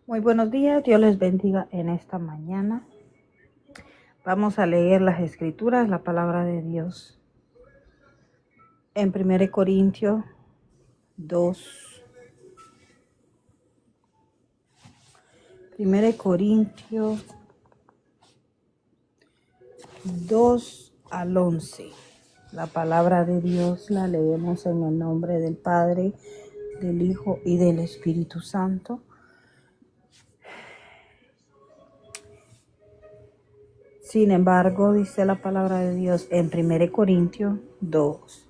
Muy buenos días, Dios les bendiga en esta mañana. Vamos a leer las escrituras, la palabra de Dios. En 1 Corintios 2. 1 Corintios 2 al 11. La palabra de Dios la leemos en el nombre del Padre, del Hijo y del Espíritu Santo. Sin embargo, dice la palabra de Dios en 1 Corintios 2,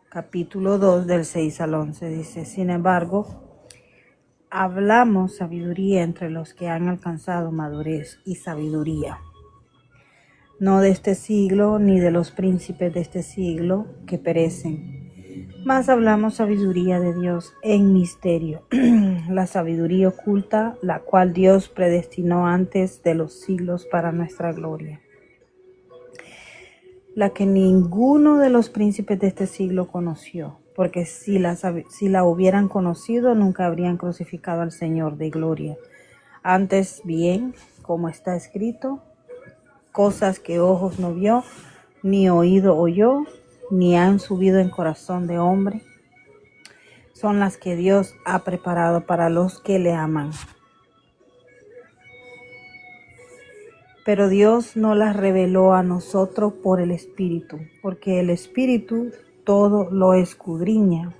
capítulo 2 del 6 al 11. Dice, sin embargo, hablamos sabiduría entre los que han alcanzado madurez y sabiduría, no de este siglo ni de los príncipes de este siglo que perecen, mas hablamos sabiduría de Dios en misterio, la sabiduría oculta, la cual Dios predestinó antes de los siglos para nuestra gloria, la que ninguno de los príncipes de este siglo conoció, porque si la hubieran conocido, nunca habrían crucificado al Señor de gloria. Antes bien, como está escrito, cosas que ojos no vio, ni oído oyó, ni han subido en corazón de hombre, son las que Dios ha preparado para los que le aman. Pero Dios no las reveló a nosotros por el Espíritu, porque el Espíritu todo lo escudriña,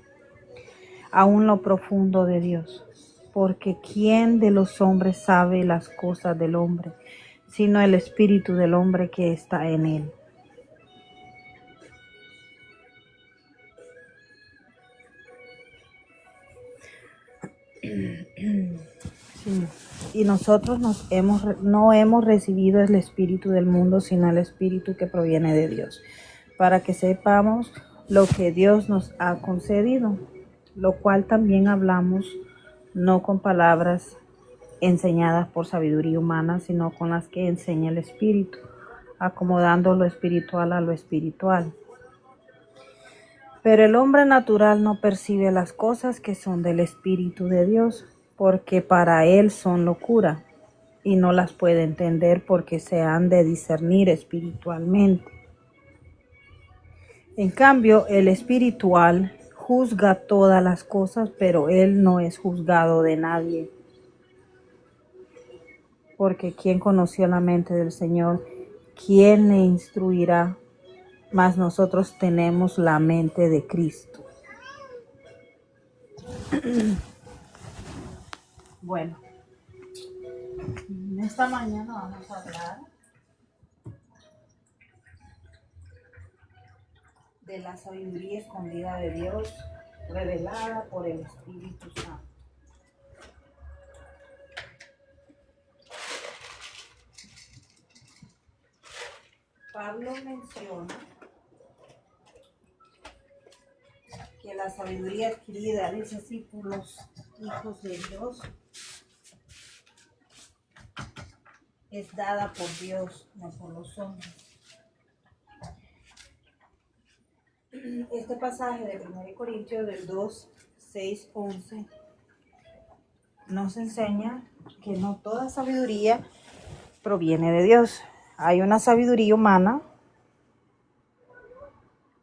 aún lo profundo de Dios. Porque ¿quién de los hombres sabe las cosas del hombre, sino el Espíritu del hombre que está en él? Sí. Y nosotros no hemos recibido el espíritu del mundo, sino el espíritu que proviene de Dios, para que sepamos lo que Dios nos ha concedido, lo cual también hablamos, no con palabras enseñadas por sabiduría humana, sino con las que enseña el Espíritu, acomodando lo espiritual a lo espiritual. Pero el hombre natural no percibe las cosas que son del Espíritu de Dios, porque para él son locura, y no las puede entender porque se han de discernir espiritualmente. En cambio, el espiritual juzga todas las cosas, pero él no es juzgado de nadie. Porque ¿quién conoció la mente del Señor? ¿Quién le instruirá? Mas nosotros tenemos la mente de Cristo. Bueno, en esta mañana vamos a hablar de la sabiduría escondida de Dios, revelada por el Espíritu Santo. Pablo menciona que la sabiduría adquirida, dice así, por los hijos de Dios, es dada por Dios, no por los hombres. Este pasaje de 1 Corintios del 2, 6, 11 nos enseña que no toda sabiduría proviene de Dios. Hay una sabiduría humana,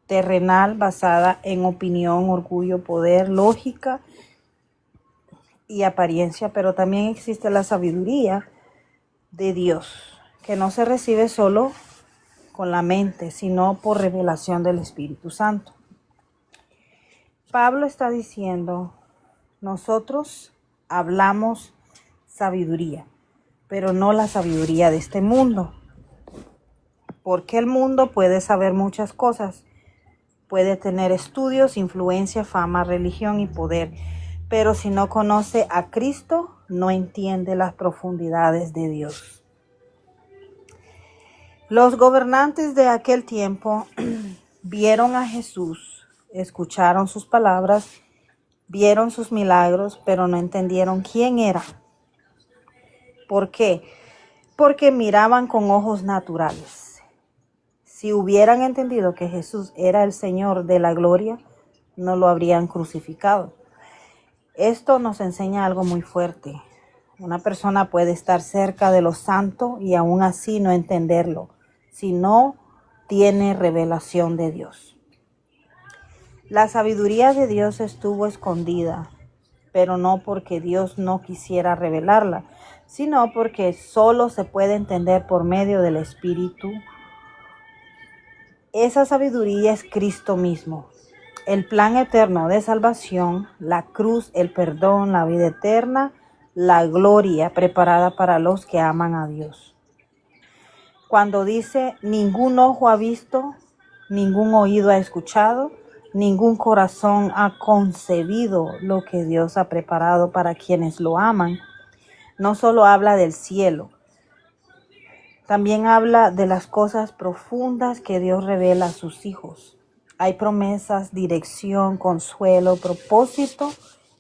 terrenal, basada en opinión, orgullo, poder, lógica y apariencia, pero también existe la sabiduría de Dios, que no se recibe solo con la mente, sino por revelación del Espíritu Santo. Pablo está diciendo, nosotros hablamos sabiduría, pero no la sabiduría de este mundo, porque el mundo puede saber muchas cosas, puede tener estudios, influencia, fama, religión y poder, pero si no conoce a Cristo, no entiende las profundidades de Dios. Los gobernantes de aquel tiempo vieron a Jesús, escucharon sus palabras, vieron sus milagros, pero no entendieron quién era. ¿Por qué? Porque miraban con ojos naturales. Si hubieran entendido que Jesús era el Señor de la gloria, no lo habrían crucificado. Esto nos enseña algo muy fuerte. Una persona puede estar cerca de lo santo y aún así no entenderlo, si no tiene revelación de Dios. La sabiduría de Dios estuvo escondida, pero no porque Dios no quisiera revelarla, sino porque solo se puede entender por medio del Espíritu. Esa sabiduría es Cristo mismo, el plan eterno de salvación, la cruz, el perdón, la vida eterna, la gloria preparada para los que aman a Dios. Cuando dice, ningún ojo ha visto, ningún oído ha escuchado, ningún corazón ha concebido lo que Dios ha preparado para quienes lo aman, no solo habla del cielo, también habla de las cosas profundas que Dios revela a sus hijos. Hay promesas, dirección, consuelo, propósito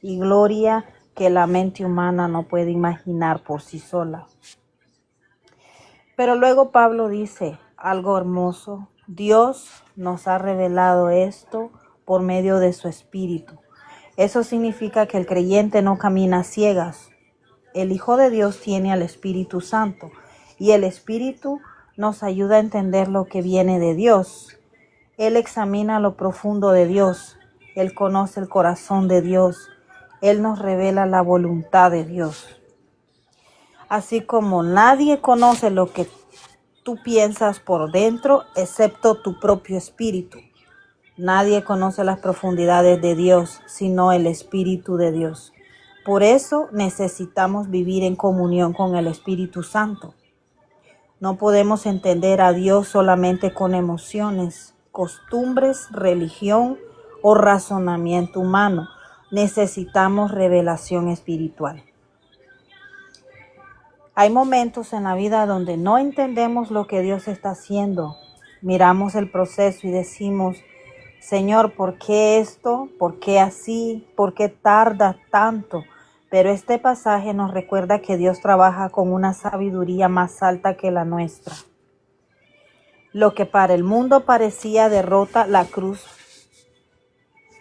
y gloria que la mente humana no puede imaginar por sí sola. Pero luego Pablo dice algo hermoso. Dios nos ha revelado esto por medio de su Espíritu. Eso significa que el creyente no camina a ciegas. El Hijo de Dios tiene al Espíritu Santo y el Espíritu nos ayuda a entender lo que viene de Dios. Él examina lo profundo de Dios. Él conoce el corazón de Dios. Él nos revela la voluntad de Dios. Así como nadie conoce lo que tú piensas por dentro, excepto tu propio espíritu. Nadie conoce las profundidades de Dios, sino el Espíritu de Dios. Por eso necesitamos vivir en comunión con el Espíritu Santo. No podemos entender a Dios solamente con emociones, costumbres, religión o razonamiento humano. Necesitamos revelación espiritual. Hay momentos en la vida donde no entendemos lo que Dios está haciendo. Miramos el proceso y decimos, Señor, ¿por qué esto? ¿Por qué así? ¿Por qué tarda tanto? Pero este pasaje nos recuerda que Dios trabaja con una sabiduría más alta que la nuestra. Lo que para el mundo parecía derrota, la cruz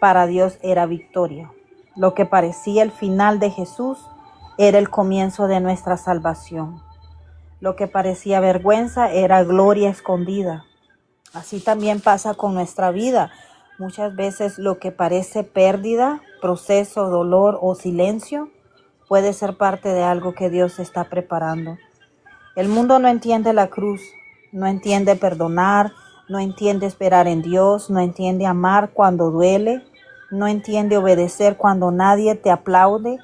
para Dios era victoria. Lo que parecía el final de Jesús era el comienzo de nuestra salvación. Lo que parecía vergüenza era gloria escondida. Así también pasa con nuestra vida. Muchas veces lo que parece pérdida, proceso, dolor o silencio puede ser parte de algo que Dios está preparando. El mundo no entiende la cruz, no entiende perdonar, no entiende esperar en Dios, no entiende amar cuando duele, no entiende obedecer cuando nadie te aplaude,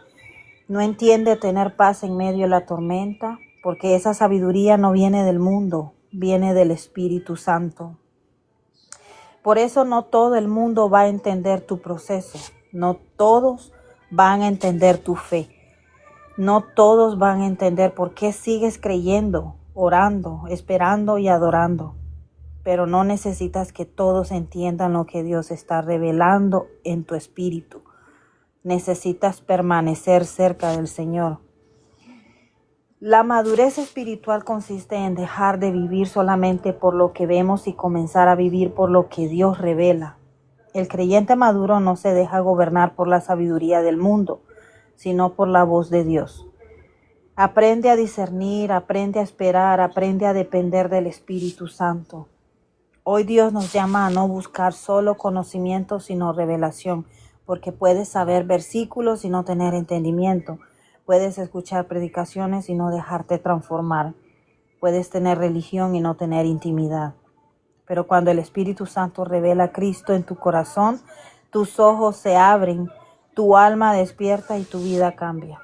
no entiende tener paz en medio de la tormenta, porque esa sabiduría no viene del mundo, viene del Espíritu Santo. Por eso no todo el mundo va a entender tu proceso, no todos van a entender tu fe, no todos van a entender por qué sigues creyendo, orando, esperando y adorando. Pero no necesitas que todos entiendan lo que Dios está revelando en tu espíritu. Necesitas permanecer cerca del Señor. La madurez espiritual consiste en dejar de vivir solamente por lo que vemos y comenzar a vivir por lo que Dios revela. El creyente maduro no se deja gobernar por la sabiduría del mundo, sino por la voz de Dios. Aprende a discernir, aprende a esperar, aprende a depender del Espíritu Santo. Hoy Dios nos llama a no buscar solo conocimiento, sino revelación, porque puedes saber versículos y no tener entendimiento. Puedes escuchar predicaciones y no dejarte transformar. Puedes tener religión y no tener intimidad. Pero cuando el Espíritu Santo revela a Cristo en tu corazón, tus ojos se abren, tu alma despierta y tu vida cambia.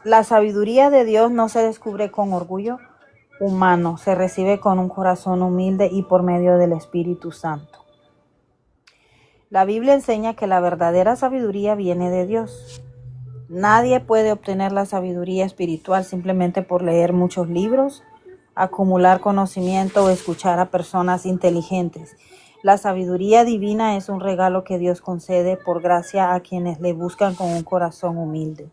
La sabiduría de Dios no se descubre con orgullo humano, se recibe con un corazón humilde y por medio del Espíritu Santo. La Biblia enseña que la verdadera sabiduría viene de Dios. Nadie puede obtener la sabiduría espiritual simplemente por leer muchos libros, acumular conocimiento o escuchar a personas inteligentes. La sabiduría divina es un regalo que Dios concede por gracia a quienes le buscan con un corazón humilde.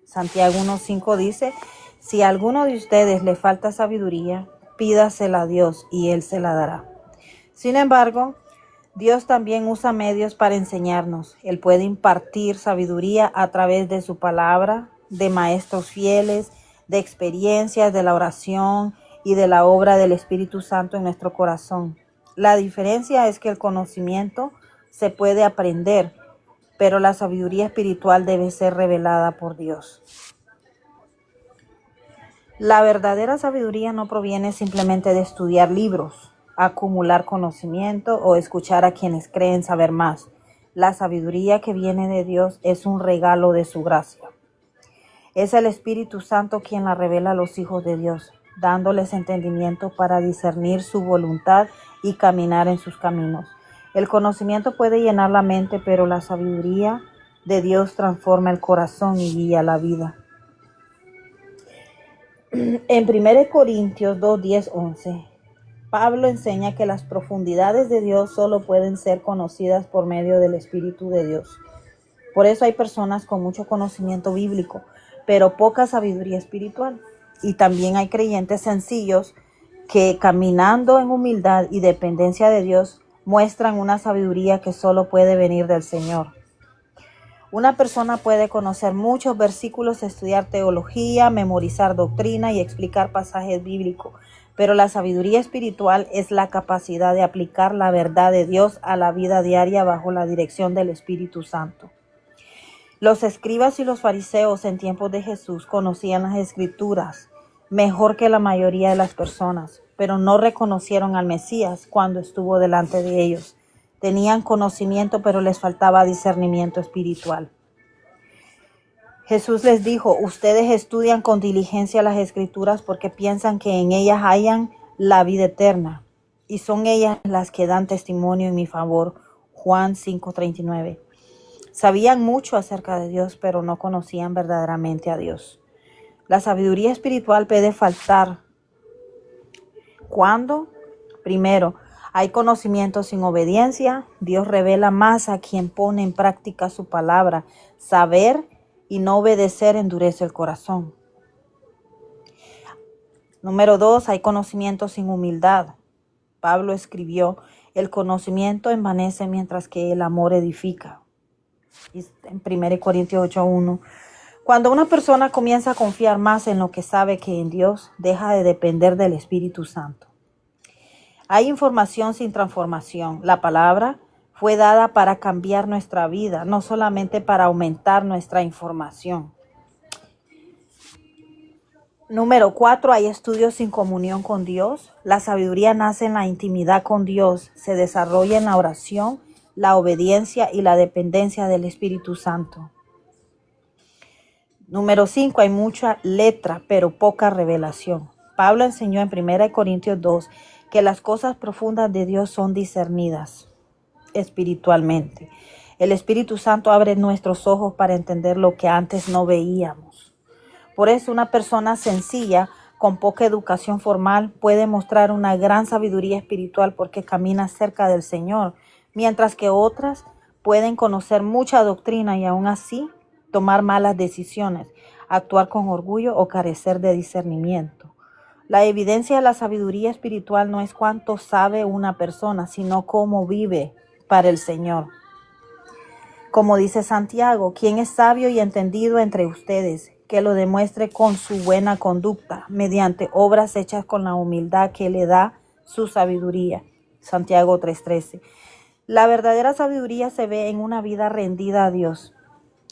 Santiago 1:5 dice, si a alguno de ustedes le falta sabiduría, pídasela a Dios y Él se la dará. Sin embargo, Dios también usa medios para enseñarnos. Él puede impartir sabiduría a través de su palabra, de maestros fieles, de experiencias, de la oración y de la obra del Espíritu Santo en nuestro corazón. La diferencia es que el conocimiento se puede aprender, pero la sabiduría espiritual debe ser revelada por Dios. La verdadera sabiduría no proviene simplemente de estudiar libros, acumular conocimiento o escuchar a quienes creen saber más. La sabiduría que viene de Dios es un regalo de su gracia. Es el Espíritu Santo quien la revela a los hijos de Dios, dándoles entendimiento para discernir su voluntad y caminar en sus caminos. El conocimiento puede llenar la mente, pero la sabiduría de Dios transforma el corazón y guía la vida. En 1 Corintios 2, 10, 11, Pablo enseña que las profundidades de Dios solo pueden ser conocidas por medio del Espíritu de Dios. Por eso hay personas con mucho conocimiento bíblico, pero poca sabiduría espiritual. Y también hay creyentes sencillos que, caminando en humildad y dependencia de Dios, muestran una sabiduría que solo puede venir del Señor. Una persona puede conocer muchos versículos, estudiar teología, memorizar doctrina y explicar pasajes bíblicos, pero la sabiduría espiritual es la capacidad de aplicar la verdad de Dios a la vida diaria bajo la dirección del Espíritu Santo. Los escribas y los fariseos en tiempos de Jesús conocían las Escrituras mejor que la mayoría de las personas, pero no reconocieron al Mesías cuando estuvo delante de ellos. Tenían conocimiento, pero les faltaba discernimiento espiritual. Jesús les dijo: ustedes estudian con diligencia las Escrituras porque piensan que en ellas hallan la vida eterna, y son ellas las que dan testimonio en mi favor. Juan 5:39. Sabían mucho acerca de Dios, pero no conocían verdaderamente a Dios. La sabiduría espiritual puede faltar. ¿Cuándo? Primero, hay conocimiento sin obediencia. Dios revela más a quien pone en práctica su palabra. Saber y no obedecer endurece el corazón. Número 2, hay conocimiento sin humildad. Pablo escribió: el conocimiento envanece mientras que el amor edifica. En 1 Corintios 8:1. Cuando una persona comienza a confiar más en lo que sabe que en Dios, deja de depender del Espíritu Santo. Hay información sin transformación. La palabra fue dada para cambiar nuestra vida, no solamente para aumentar nuestra información. Número 4, hay estudios sin comunión con Dios. La sabiduría nace en la intimidad con Dios, se desarrolla en la oración, la obediencia y la dependencia del Espíritu Santo. Número 5, hay mucha letra, pero poca revelación. Pablo enseñó en 1 Corintios 2 que las cosas profundas de Dios son discernidas espiritualmente. El Espíritu Santo abre nuestros ojos para entender lo que antes no veíamos. Por eso una persona sencilla, con poca educación formal, puede mostrar una gran sabiduría espiritual porque camina cerca del Señor, mientras que otras pueden conocer mucha doctrina y aún así tomar malas decisiones, actuar con orgullo o carecer de discernimiento. La evidencia de la sabiduría espiritual no es cuánto sabe una persona, sino cómo vive para el Señor. Como dice Santiago: quien es sabio y entendido entre ustedes, que lo demuestre con su buena conducta, mediante obras hechas con la humildad que le da su sabiduría. Santiago 3:13. La verdadera sabiduría se ve en una vida rendida a Dios,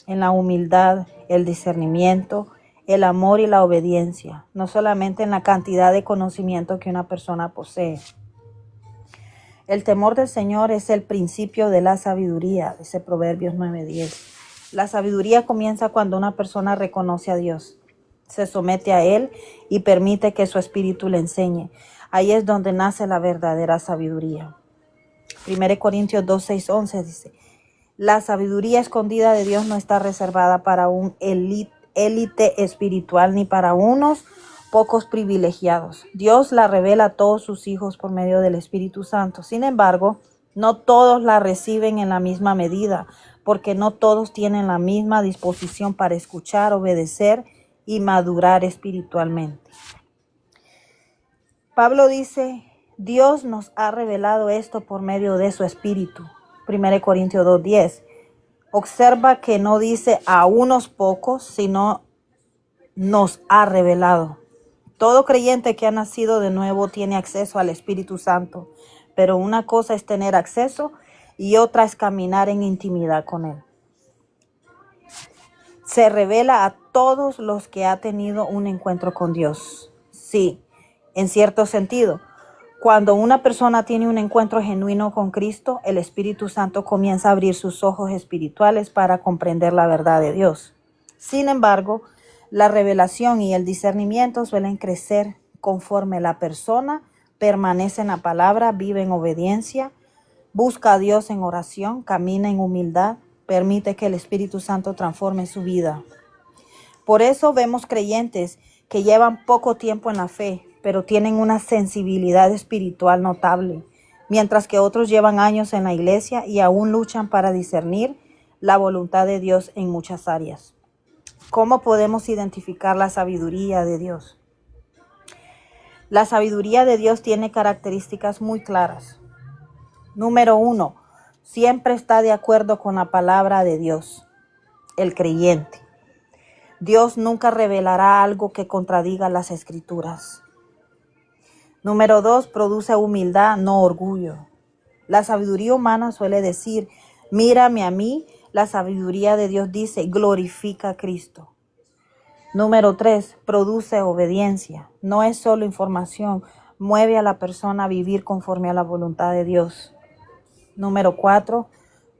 en la humildad, el discernimiento, el amor y la obediencia, no solamente en la cantidad de conocimiento que una persona posee. El temor del Señor es el principio de la sabiduría, dice Proverbios 9:10. La sabiduría comienza cuando una persona reconoce a Dios, se somete a Él y permite que su espíritu le enseñe. Ahí es donde nace la verdadera sabiduría. 1 Corintios 2, 6, 11 dice: la sabiduría escondida de Dios no está reservada para un élite espiritual ni para unos pocos privilegiados. Dios la revela a todos sus hijos por medio del Espíritu Santo. Sin embargo, no todos la reciben en la misma medida, porque no todos tienen la misma disposición para escuchar, obedecer y madurar espiritualmente. Pablo dice: Dios nos ha revelado esto por medio de su Espíritu. 1 Corintios 2:10. Observa que no dice a unos pocos, sino nos ha revelado. Todo creyente que ha nacido de nuevo tiene acceso al Espíritu Santo, pero una cosa es tener acceso y otra es caminar en intimidad con Él. Se revela a todos los que han tenido un encuentro con Dios. Sí, en cierto sentido. Cuando una persona tiene un encuentro genuino con Cristo, el Espíritu Santo comienza a abrir sus ojos espirituales para comprender la verdad de Dios. Sin embargo, la revelación y el discernimiento suelen crecer conforme la persona permanece en la palabra, vive en obediencia, busca a Dios en oración, camina en humildad, permite que el Espíritu Santo transforme su vida. Por eso vemos creyentes que llevan poco tiempo en la fe, pero tienen una sensibilidad espiritual notable, mientras que otros llevan años en la iglesia y aún luchan para discernir la voluntad de Dios en muchas áreas. ¿Cómo podemos identificar la sabiduría de Dios? La sabiduría de Dios tiene características muy claras. Número 1, siempre está de acuerdo con la palabra de Dios, el creyente. Dios nunca revelará algo que contradiga las Escrituras. Número 2, produce humildad, no orgullo. La sabiduría humana suele decir, mírame a mí. La sabiduría de Dios dice, glorifica a Cristo. Número 3, produce obediencia. No es solo información, mueve a la persona a vivir conforme a la voluntad de Dios. Número 4,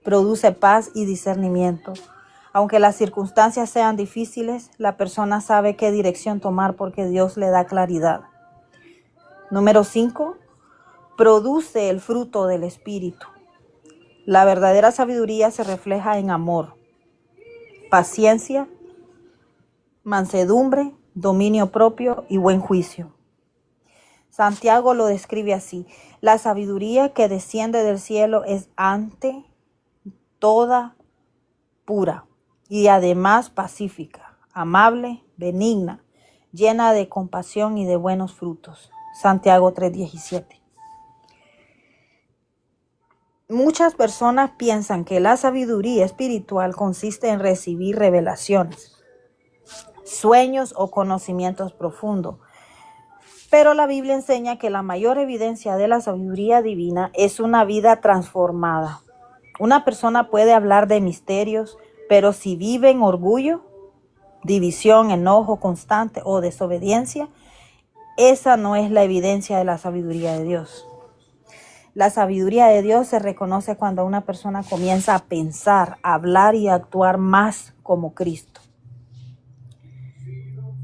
produce paz y discernimiento. Aunque las circunstancias sean difíciles, la persona sabe qué dirección tomar porque Dios le da claridad. Número 5, produce el fruto del Espíritu. La verdadera sabiduría se refleja en amor, paciencia, mansedumbre, dominio propio y buen juicio. Santiago lo describe así: la sabiduría que desciende del cielo es ante toda pura y además pacífica, amable, benigna, llena de compasión y de buenos frutos. Santiago 3:17. Muchas personas piensan que la sabiduría espiritual consiste en recibir revelaciones, sueños o conocimientos profundos. Pero la Biblia enseña que la mayor evidencia de la sabiduría divina es una vida transformada. Una persona puede hablar de misterios, pero si vive en orgullo, división, enojo constante o desobediencia, esa no es la evidencia de la sabiduría de Dios. La sabiduría de Dios se reconoce cuando una persona comienza a pensar, a hablar y a actuar más como Cristo.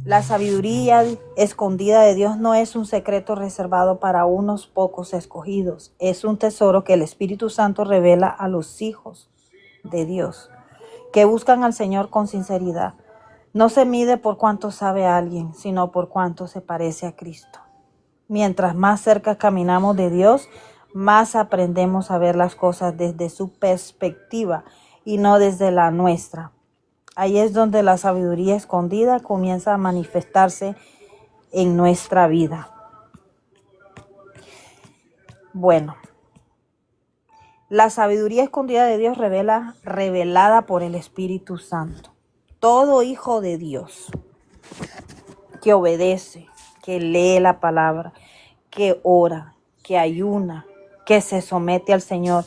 La sabiduría escondida de Dios no es un secreto reservado para unos pocos escogidos. Es un tesoro que el Espíritu Santo revela a los hijos de Dios, que buscan al Señor con sinceridad. No se mide por cuánto sabe alguien, sino por cuánto se parece a Cristo. Mientras más cerca caminamos de Dios, más aprendemos a ver las cosas desde su perspectiva y no desde la nuestra. Ahí es donde la sabiduría escondida comienza a manifestarse en nuestra vida. Bueno, la sabiduría escondida de Dios revelada por el Espíritu Santo. Todo hijo de Dios que obedece, que lee la palabra, que ora, que ayuna, que se somete al Señor.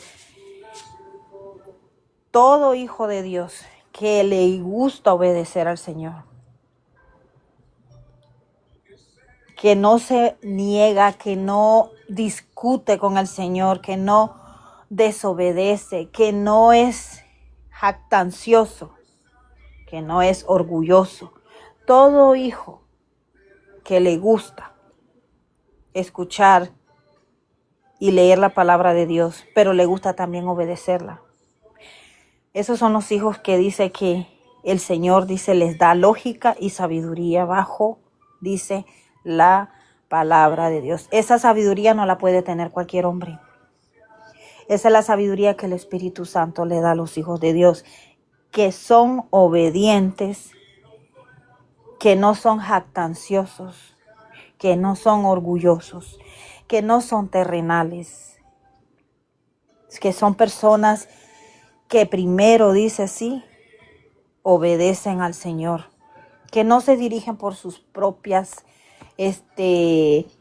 Todo hijo de Dios que le gusta obedecer al Señor, que no se niega, que no discute con el Señor, que no desobedece, que no es jactancioso, que no es orgulloso. Todo hijo que le gusta escuchar y leer la palabra de Dios, pero le gusta también obedecerla. Esos son los hijos que dice que el Señor dice les da lógica y sabiduría bajo, dice la palabra de Dios. Esa sabiduría no la puede tener cualquier hombre. Esa es la sabiduría que el Espíritu Santo le da a los hijos de Dios, que son obedientes, que no son jactanciosos, que no son orgullosos, que no son terrenales, que son personas que primero, dice así, obedecen al Señor, que no se dirigen por sus propias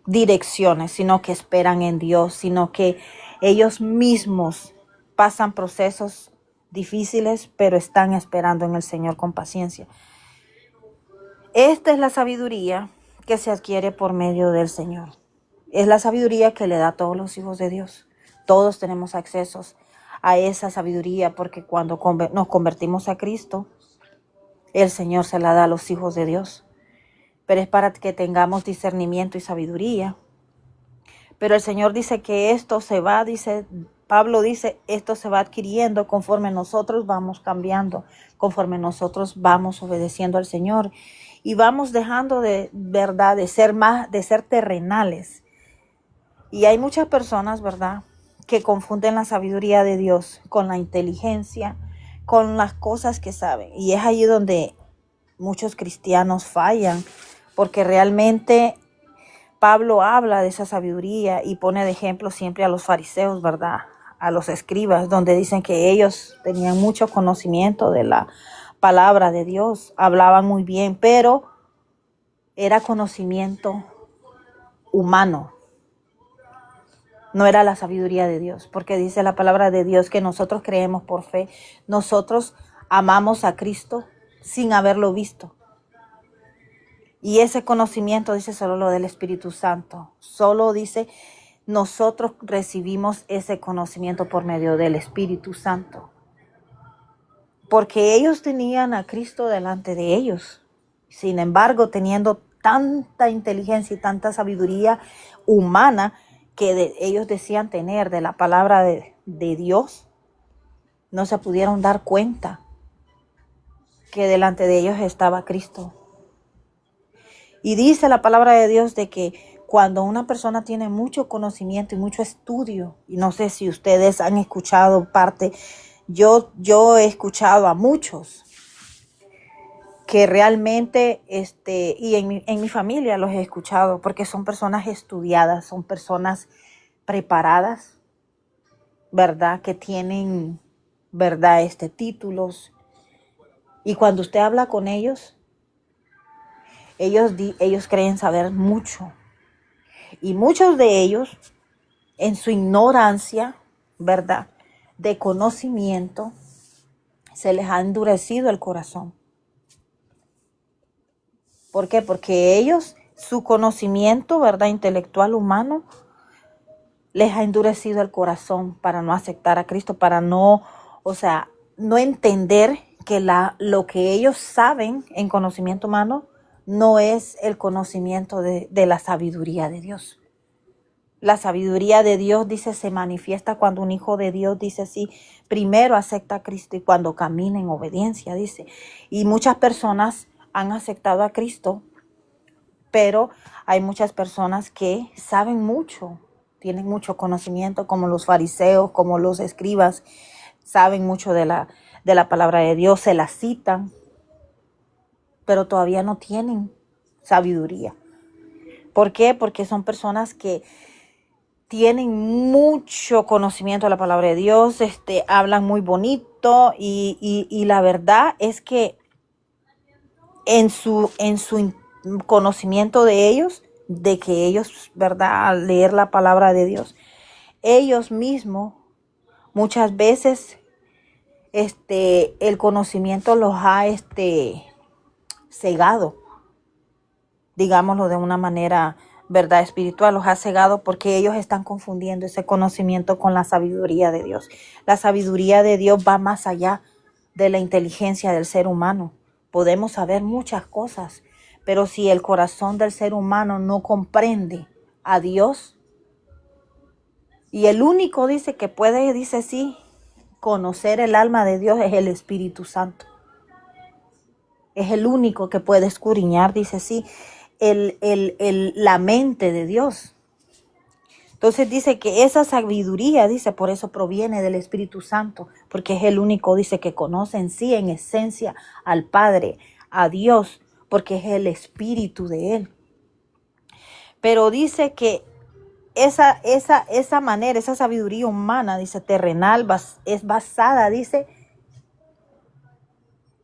direcciones, sino que esperan en Dios, sino que ellos mismos pasan procesos difíciles, pero están esperando en el Señor con paciencia. Esta es la sabiduría que se adquiere por medio del Señor. Es la sabiduría que le da a todos los hijos de Dios. Todos tenemos acceso a esa sabiduría porque cuando nos convertimos a Cristo, el Señor se la da a los hijos de Dios. Pero es para que tengamos discernimiento y sabiduría. Pero el Señor dice que esto se va, Pablo dice, esto se va adquiriendo conforme nosotros vamos cambiando, conforme nosotros vamos obedeciendo al Señor y vamos dejando de verdad de ser terrenales. Y hay muchas personas, ¿verdad?, que confunden la sabiduría de Dios con la inteligencia, con las cosas que saben. Y es allí donde muchos cristianos fallan, porque realmente Pablo habla de esa sabiduría y pone de ejemplo siempre a los fariseos, ¿verdad?, a los escribas, donde dicen que ellos tenían mucho conocimiento de la palabra de Dios, hablaban muy bien, pero era conocimiento humano. No era la sabiduría de Dios, porque dice la palabra de Dios que nosotros creemos por fe. Nosotros amamos a Cristo sin haberlo visto. Y ese conocimiento dice solo lo del Espíritu Santo. Solo dice nosotros recibimos ese conocimiento por medio del Espíritu Santo. Porque ellos tenían a Cristo delante de ellos. Sin embargo, teniendo tanta inteligencia y tanta sabiduría humana que ellos decían tener de la palabra de Dios, no se pudieron dar cuenta que delante de ellos estaba Cristo. Y dice la palabra de Dios de que cuando una persona tiene mucho conocimiento y mucho estudio, y no sé si ustedes han escuchado parte, yo he escuchado a muchos que realmente, y en mi familia los he escuchado, porque son personas estudiadas, son personas preparadas, ¿verdad?, que tienen, ¿verdad?, títulos. Y cuando usted habla con ellos, ellos creen saber mucho. Y muchos de ellos, en su ignorancia, ¿verdad?, de conocimiento, se les ha endurecido el corazón. ¿Por qué? Porque ellos, su conocimiento, ¿verdad?, intelectual humano, les ha endurecido el corazón para no aceptar a Cristo, para no entender que lo que ellos saben en conocimiento humano no es el conocimiento de la sabiduría de Dios. La sabiduría de Dios, dice, se manifiesta cuando un hijo de Dios, dice así, primero acepta a Cristo y cuando camina en obediencia, dice. Y muchas personas han aceptado a Cristo, pero hay muchas personas que saben mucho, tienen mucho conocimiento, como los fariseos, como los escribas, saben mucho de la palabra de Dios, se la citan, pero todavía no tienen sabiduría. ¿Por qué? Porque son personas que tienen mucho conocimiento de la palabra de Dios, hablan muy bonito y la verdad es que en su conocimiento de ellos, de que ellos, ¿verdad?, al leer la palabra de Dios, ellos mismos muchas veces el conocimiento los ha cegado, digámoslo de una manera, ¿verdad?, espiritual, los ha cegado porque ellos están confundiendo ese conocimiento con la sabiduría de Dios. La sabiduría de Dios va más allá de la inteligencia del ser humano. Podemos saber muchas cosas, pero si el corazón del ser humano no comprende a Dios, y el único, dice, que puede, dice sí, conocer el alma de Dios es el Espíritu Santo. Es el único que puede escudriñar, dice sí, la mente de Dios. Entonces dice que esa sabiduría, dice, por eso proviene del Espíritu Santo, porque es el único, dice, que conoce en sí, en esencia, al Padre, a Dios, porque es el Espíritu de Él. Pero dice que esa manera, esa sabiduría humana, dice, terrenal, es basada, dice,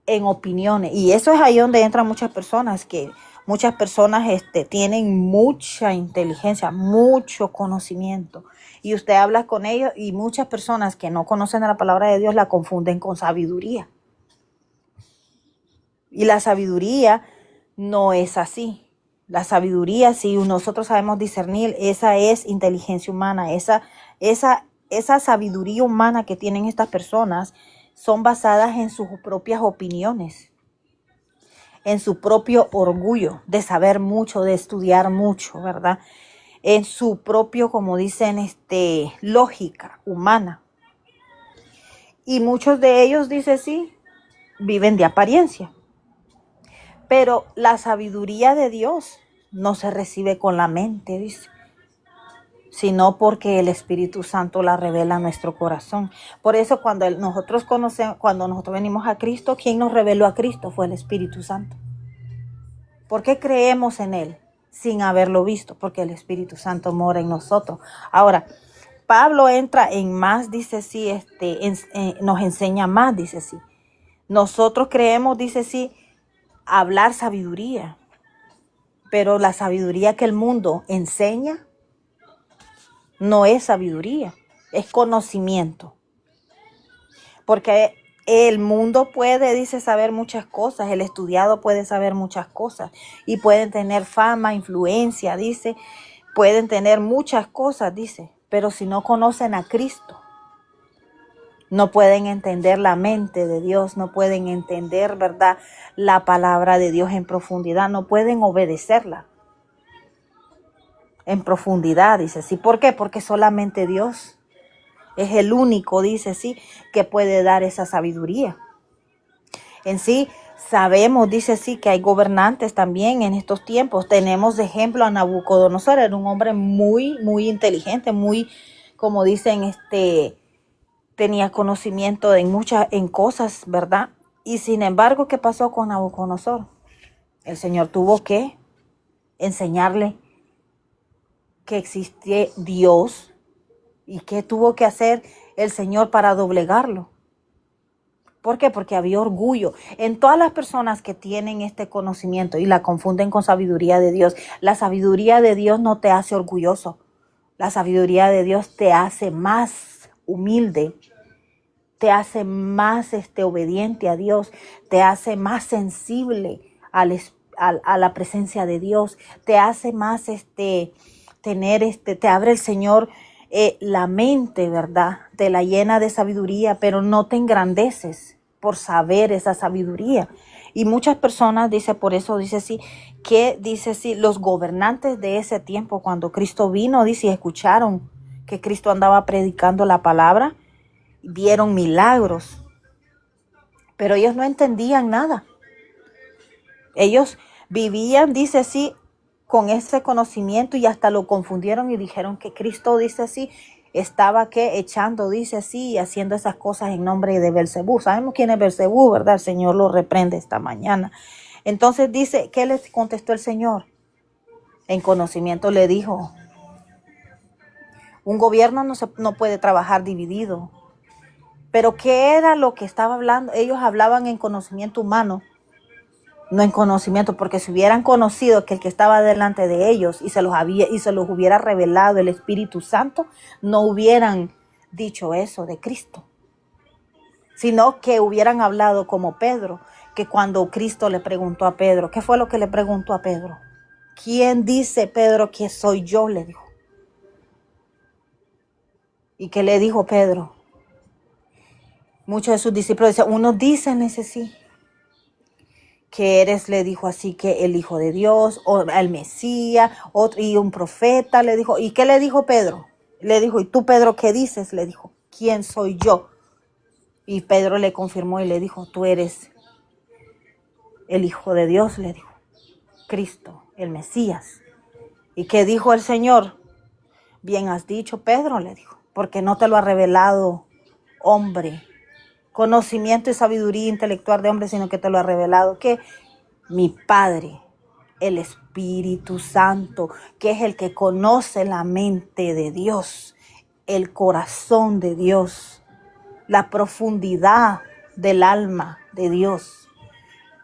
en opiniones. Y eso es ahí donde entran muchas personas, que muchas personas tienen mucha inteligencia, mucho conocimiento. Y usted habla con ellos y muchas personas que no conocen la palabra de Dios la confunden con sabiduría. Y la sabiduría no es así. La sabiduría, si nosotros sabemos discernir, esa es inteligencia humana. Esa sabiduría humana que tienen estas personas son basadas en sus propias opiniones, en su propio orgullo de saber mucho, de estudiar mucho, ¿verdad? En su propio, como dicen, lógica humana. Y muchos de ellos, dice, sí, viven de apariencia. Pero la sabiduría de Dios no se recibe con la mente, dice, sino porque el Espíritu Santo la revela a nuestro corazón. Por eso cuando nosotros venimos a Cristo, ¿quién nos reveló a Cristo? Fue el Espíritu Santo. ¿Por qué creemos en Él sin haberlo visto? Porque el Espíritu Santo mora en nosotros. Ahora, Pablo entra en más, dice sí, nos enseña más, dice sí. Nosotros creemos, dice sí, hablar sabiduría, pero la sabiduría que el mundo enseña no es sabiduría, es conocimiento. Porque el mundo puede, dice, saber muchas cosas, el estudiado puede saber muchas cosas y pueden tener fama, influencia, dice, pueden tener muchas cosas, dice, pero si no conocen a Cristo, no pueden entender la mente de Dios, no pueden entender, ¿verdad?, la palabra de Dios en profundidad, no pueden obedecerla en profundidad, dice, sí. ¿Por qué? Porque solamente Dios es el único, dice, sí, que puede dar esa sabiduría. En sí, sabemos, dice, sí, que hay gobernantes también en estos tiempos. Tenemos de ejemplo a Nabucodonosor, era un hombre muy, muy inteligente, muy, como dicen, tenía conocimiento en cosas, ¿verdad? Y sin embargo, ¿qué pasó con Nabucodonosor? El Señor tuvo que enseñarle que existe Dios y qué tuvo que hacer el Señor para doblegarlo. ¿Por qué? Porque había orgullo en todas las personas que tienen este conocimiento y la confunden con sabiduría de Dios. La sabiduría de Dios no te hace orgulloso. La sabiduría de Dios te hace más humilde, te hace más obediente a Dios, te hace más sensible a la presencia de Dios, te hace más te abre el Señor la mente, ¿verdad? Te la llena de sabiduría, pero no te engrandeces por saber esa sabiduría. Y muchas personas, dice, por eso dice sí, que dice sí, los gobernantes de ese tiempo, cuando Cristo vino, dice, y escucharon que Cristo andaba predicando la palabra, vieron milagros, pero ellos no entendían nada. Ellos vivían, dice así, con ese conocimiento y hasta lo confundieron y dijeron que Cristo, dice así, estaba echando, dice así, y haciendo esas cosas en nombre de Belcebú. Sabemos quién es Belcebú, ¿verdad? El Señor lo reprende esta mañana. Entonces dice, ¿qué les contestó el Señor? En conocimiento le dijo, un gobierno no puede trabajar dividido. Pero ¿qué era lo que estaba hablando? Ellos hablaban en conocimiento humano, no en conocimiento, porque si hubieran conocido que el que estaba delante de ellos y se los hubiera revelado el Espíritu Santo, no hubieran dicho eso de Cristo, sino que hubieran hablado como Pedro, que cuando Cristo le preguntó a Pedro, ¿qué fue lo que le preguntó a Pedro? ¿Quién dice Pedro que soy yo?, le dijo. ¿Y qué le dijo Pedro? Muchos de sus discípulos dicen, unos dicen ese sí, que eres, le dijo así, que el Hijo de Dios, o el Mesías, otro, y un profeta, le dijo. ¿Y qué le dijo Pedro? Le dijo, ¿y tú, Pedro, qué dices? Le dijo, ¿quién soy yo? Y Pedro le confirmó y le dijo, tú eres el Hijo de Dios, le dijo, Cristo, el Mesías. ¿Y qué dijo el Señor? Bien has dicho, Pedro, le dijo, porque no te lo ha revelado hombre, conocimiento y sabiduría intelectual de hombre, sino que te lo ha revelado, ¿qué? Mi Padre el Espíritu Santo, que es el que conoce la mente de Dios, el corazón de Dios, la profundidad del alma de Dios.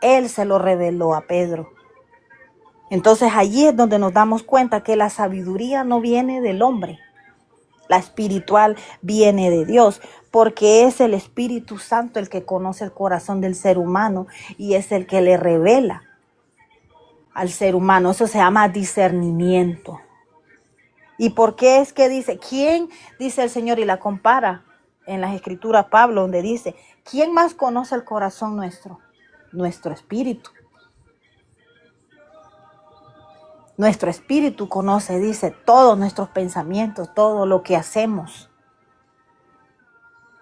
Él se lo reveló a Pedro. Entonces allí es donde nos damos cuenta que la sabiduría no viene del hombre. La espiritual viene de Dios, porque es el Espíritu Santo el que conoce el corazón del ser humano y es el que le revela al ser humano. Eso se llama discernimiento. ¿Y por qué es que dice? ¿Quién? Dice el Señor y la compara en las Escrituras Pablo, donde dice, ¿quién más conoce el corazón nuestro? Nuestro espíritu. Nuestro espíritu conoce, dice, todos nuestros pensamientos, todo lo que hacemos.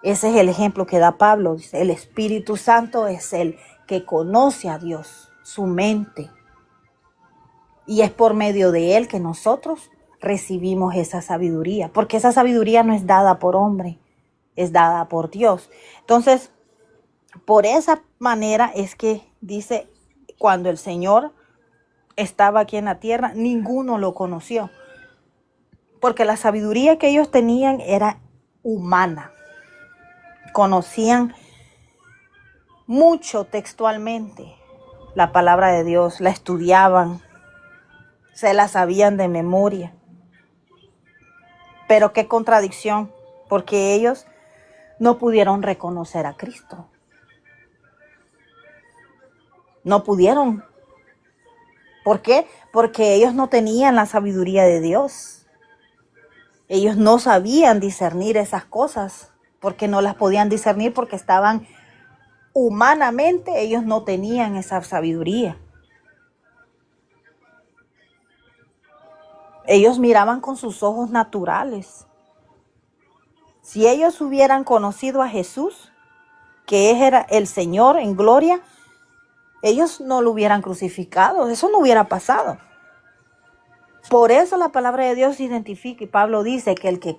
Ese es el ejemplo que da Pablo. Dice, el Espíritu Santo es el que conoce a Dios, su mente. Y es por medio de él que nosotros recibimos esa sabiduría. Porque esa sabiduría no es dada por hombre, es dada por Dios. Entonces, por esa manera es que dice, cuando el Señor estaba aquí en la tierra, ninguno lo conoció. Porque la sabiduría que ellos tenían era humana. Conocían mucho textualmente la palabra de Dios, la estudiaban, se la sabían de memoria. Pero qué contradicción, porque ellos no pudieron reconocer a Cristo. No pudieron. ¿Por qué? Porque ellos no tenían la sabiduría de Dios. Ellos no sabían discernir esas cosas, porque no las podían discernir porque estaban humanamente, ellos no tenían esa sabiduría. Ellos miraban con sus ojos naturales. Si ellos hubieran conocido a Jesús, que era el Señor en gloria, ellos no lo hubieran crucificado, eso no hubiera pasado. Por eso la palabra de Dios identifica y Pablo dice que el que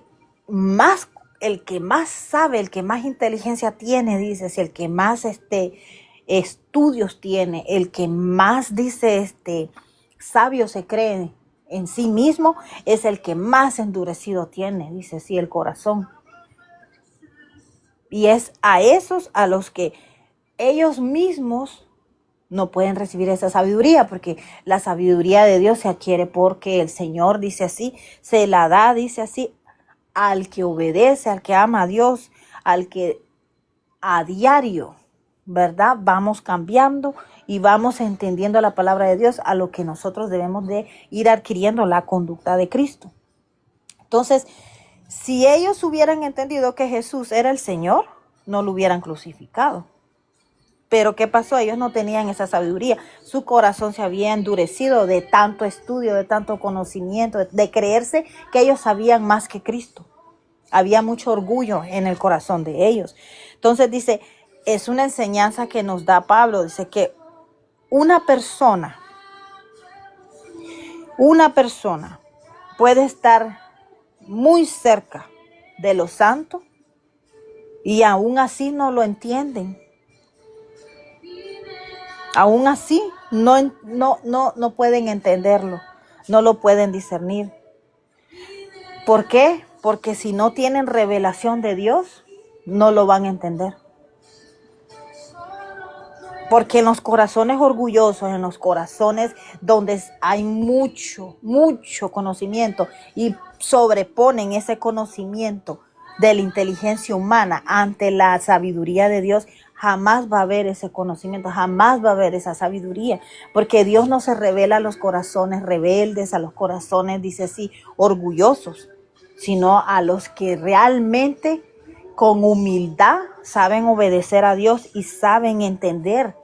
más sabe, el que más inteligencia tiene, dice, si el que más estudios tiene, el que más dice sabio se cree en sí mismo, es el que más endurecido tiene, dice, sí, el corazón. Y es a esos a los que ellos mismos no pueden recibir esa sabiduría, porque la sabiduría de Dios se adquiere porque el Señor dice así, se la da, dice así, al que obedece, al que ama a Dios, al que a diario, ¿verdad? Vamos cambiando y vamos entendiendo la palabra de Dios, a lo que nosotros debemos de ir adquiriendo la conducta de Cristo. Entonces, si ellos hubieran entendido que Jesús era el Señor, no lo hubieran crucificado. Pero ¿qué pasó? Ellos no tenían esa sabiduría. Su corazón se había endurecido de tanto estudio, de tanto conocimiento, de creerse que ellos sabían más que Cristo. Había mucho orgullo en el corazón de ellos. Entonces dice, es una enseñanza que nos da Pablo. Dice que una persona puede estar muy cerca de lo santo y aún así no lo entienden. Aún así no pueden entenderlo, no lo pueden discernir. ¿Por qué? Porque si no tienen revelación de Dios, no lo van a entender. Porque en los corazones orgullosos, en los corazones donde hay mucho conocimiento y sobreponen ese conocimiento de la inteligencia humana ante la sabiduría de Dios, jamás va a haber ese conocimiento, jamás va a haber esa sabiduría, porque Dios no se revela a los corazones rebeldes, a los corazones, dice así, orgullosos, sino a los que realmente con humildad saben obedecer a Dios y saben entender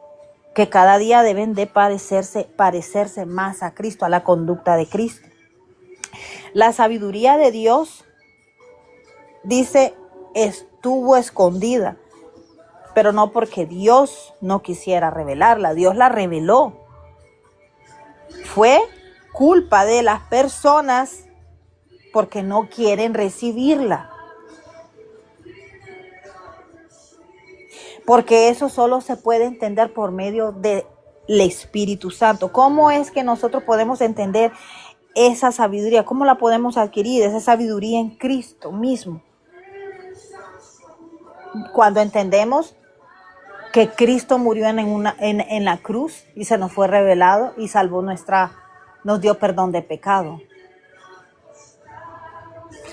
que cada día deben de parecerse más a Cristo, a la conducta de Cristo. La sabiduría de Dios, dice, estuvo escondida, pero no porque Dios no quisiera revelarla, Dios la reveló. Fue culpa de las personas porque no quieren recibirla. Porque eso solo se puede entender por medio de el Espíritu Santo. ¿Cómo es que nosotros podemos entender esa sabiduría? ¿Cómo la podemos adquirir? Esa sabiduría en Cristo mismo. Cuando entendemos que Cristo murió en la cruz y se nos fue revelado y nos dio perdón de pecado.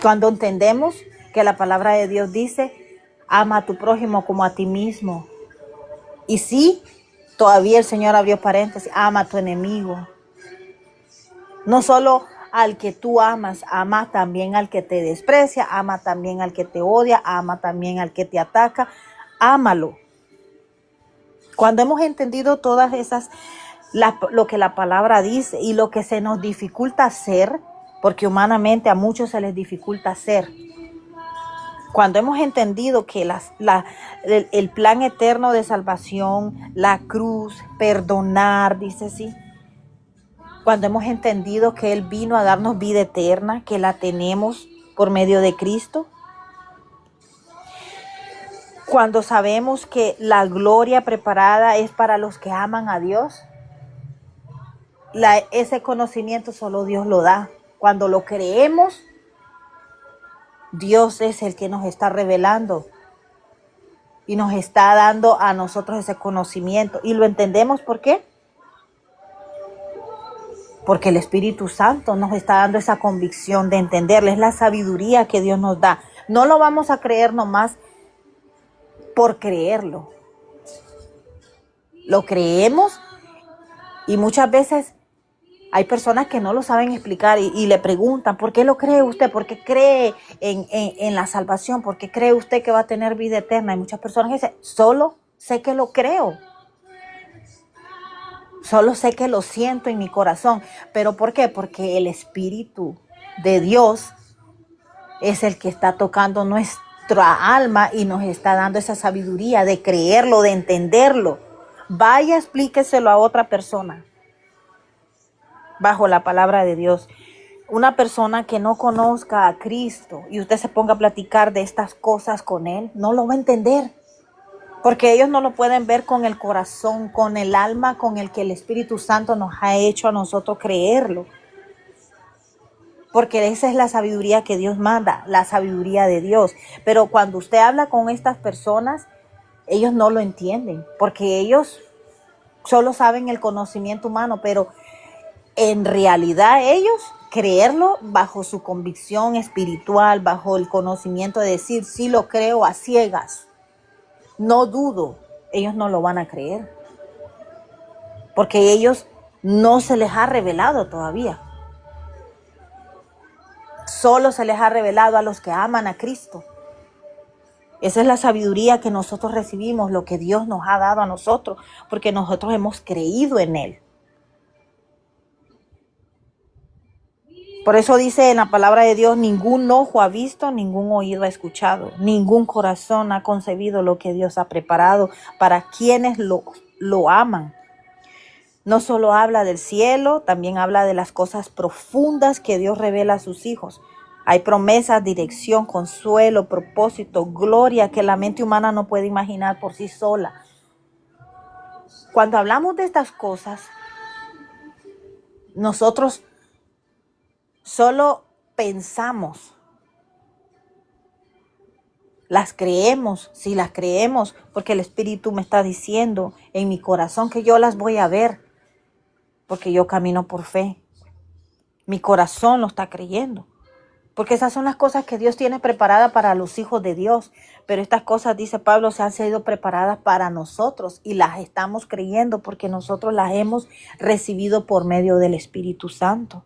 Cuando entendemos que la palabra de Dios dice, ama a tu prójimo como a ti mismo. Y sí, todavía el Señor abrió paréntesis, ama a tu enemigo. No solo al que tú amas, ama también al que te desprecia, ama también al que te odia, ama también al que te ataca, ámalo. Cuando hemos entendido todas esas, lo que la palabra dice y lo que se nos dificulta hacer, porque humanamente a muchos se les dificulta hacer. Cuando hemos entendido que el plan eterno de salvación, la cruz, perdonar, dice así. Cuando hemos entendido que Él vino a darnos vida eterna, que la tenemos por medio de Cristo. Cuando sabemos que la gloria preparada es para los que aman a Dios. Ese conocimiento solo Dios lo da. Cuando lo creemos, Dios es el que nos está revelando y nos está dando a nosotros ese conocimiento. ¿Y lo entendemos por qué? Porque el Espíritu Santo nos está dando esa convicción de entenderle. Es la sabiduría que Dios nos da. No lo vamos a creer nomás por creerlo. Lo creemos y muchas veces hay personas que no lo saben explicar y le preguntan, ¿por qué lo cree usted? ¿Por qué cree en la salvación? ¿Por qué cree usted que va a tener vida eterna? Hay muchas personas que dicen, solo sé que lo creo. Solo sé que lo siento en mi corazón. ¿Pero por qué? Porque el Espíritu de Dios es el que está tocando nuestra alma y nos está dando esa sabiduría de creerlo, de entenderlo. Vaya, explíqueselo a otra persona. Bajo la palabra de Dios. Una persona que no conozca a Cristo y usted se ponga a platicar de estas cosas con él, no lo va a entender. Porque ellos no lo pueden ver con el corazón, con el alma, con el que el Espíritu Santo nos ha hecho a nosotros creerlo. Porque esa es la sabiduría que Dios manda, la sabiduría de Dios. Pero cuando usted habla con estas personas, ellos no lo entienden. Porque ellos solo saben el conocimiento humano, pero en realidad ellos creerlo bajo su convicción espiritual, bajo el conocimiento de decir, sí lo creo a ciegas, no dudo, ellos no lo van a creer. Porque ellos no se les ha revelado todavía. Solo se les ha revelado a los que aman a Cristo. Esa es la sabiduría que nosotros recibimos, lo que Dios nos ha dado a nosotros, porque nosotros hemos creído en Él. Por eso dice en la palabra de Dios, ningún ojo ha visto, ningún oído ha escuchado, ningún corazón ha concebido lo que Dios ha preparado para quienes lo aman. No solo habla del cielo, también habla de las cosas profundas que Dios revela a sus hijos. Hay promesas, dirección, consuelo, propósito, gloria que la mente humana no puede imaginar por sí sola. Cuando hablamos de estas cosas, nosotros solo pensamos, las creemos, si las creemos, porque el Espíritu me está diciendo en mi corazón que yo las voy a ver, porque yo camino por fe. Mi corazón lo está creyendo, porque esas son las cosas que Dios tiene preparadas para los hijos de Dios. Pero estas cosas, dice Pablo, se han sido preparadas para nosotros y las estamos creyendo porque nosotros las hemos recibido por medio del Espíritu Santo.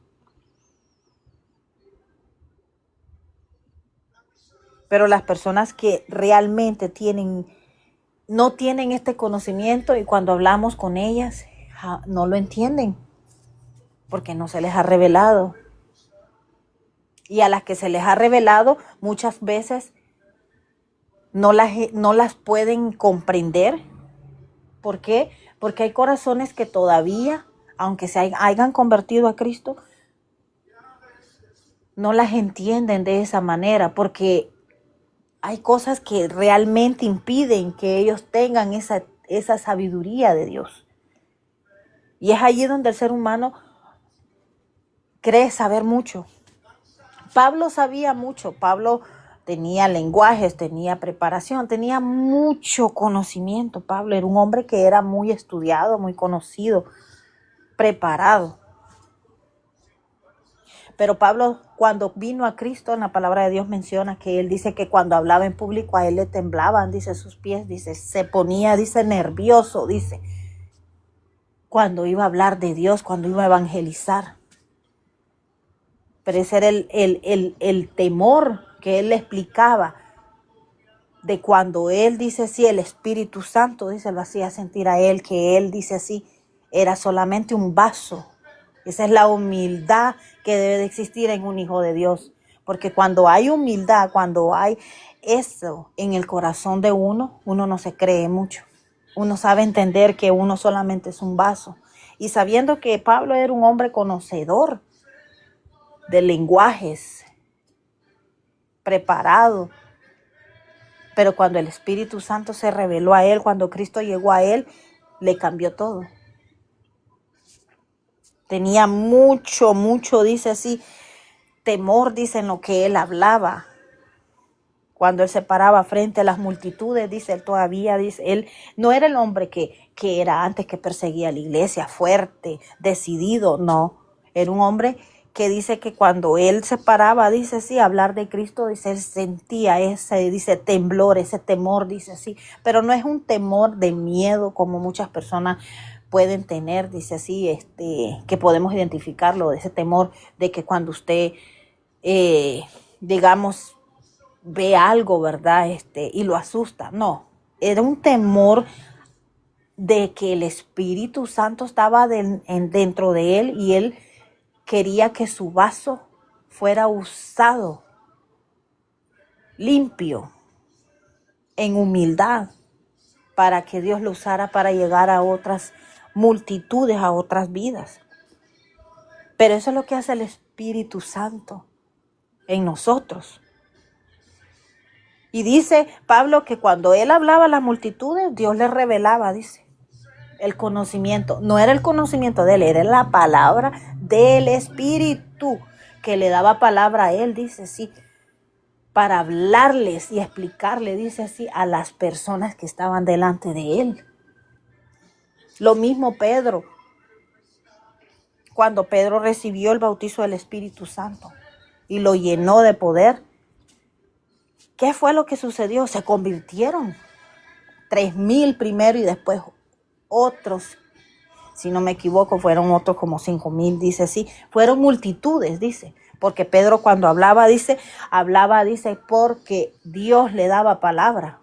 Pero las personas que realmente no tienen este conocimiento y cuando hablamos con ellas no lo entienden porque no se les ha revelado. Y a las que se les ha revelado muchas veces no las pueden comprender. ¿Por qué? Porque hay corazones que todavía, aunque se hayan convertido a Cristo, no las entienden de esa manera porque hay cosas que realmente impiden que ellos tengan esa sabiduría de Dios. Y es allí donde el ser humano cree saber mucho. Pablo sabía mucho. Pablo tenía lenguajes, tenía preparación, tenía mucho conocimiento. Pablo era un hombre que era muy estudiado, muy conocido, preparado. Pero Pablo, cuando vino a Cristo, en la palabra de Dios menciona que él dice que cuando hablaba en público a él le temblaban, dice, sus pies, dice, se ponía, dice, nervioso, dice, cuando iba a hablar de Dios, cuando iba a evangelizar. Pero ese era el temor que él le explicaba de cuando él dice así, el Espíritu Santo, dice, lo hacía sentir a él, que él dice así, era solamente un vaso. Esa es la humildad que debe de existir en un hijo de Dios. Porque cuando hay humildad, cuando hay eso en el corazón de uno, uno no se cree mucho. Uno sabe entender que uno solamente es un vaso. Y sabiendo que Pablo era un hombre conocedor de lenguajes, preparado, pero cuando el Espíritu Santo se reveló a él, cuando Cristo llegó a él, le cambió todo. Tenía mucho, dice así, temor, dice, en lo que él hablaba. Cuando él se paraba frente a las multitudes, dice, él todavía, dice, él no era el hombre que era antes, que perseguía a la iglesia, fuerte, decidido, no. Era un hombre que dice que cuando él se paraba, dice sí, hablar de Cristo, dice, él sentía ese, dice, temblor, ese temor, dice así. Pero no es un temor de miedo como muchas personas pueden tener, dice así, que podemos identificarlo, de ese temor de que cuando usted, digamos, ve algo, ¿verdad? Y lo asusta. No, era un temor de que el Espíritu Santo estaba dentro de él y él quería que su vaso fuera usado limpio, en humildad, para que Dios lo usara para llegar a otras multitudes, a otras vidas. Pero eso es lo que hace el Espíritu Santo en nosotros. Y dice Pablo que cuando él hablaba a las multitudes, Dios le revelaba, dice, el conocimiento. No era el conocimiento de él, era la palabra del Espíritu que le daba palabra a él, dice, sí, para hablarles y explicarle, dice así, a las personas que estaban delante de él. Lo mismo Pedro, cuando Pedro recibió el bautizo del Espíritu Santo y lo llenó de poder, ¿qué fue lo que sucedió? Se convirtieron 3,000 primero y después otros, si no me equivoco, fueron otros como 5,000, dice así. Fueron multitudes, dice. Porque Pedro cuando hablaba, dice, porque Dios le daba palabra.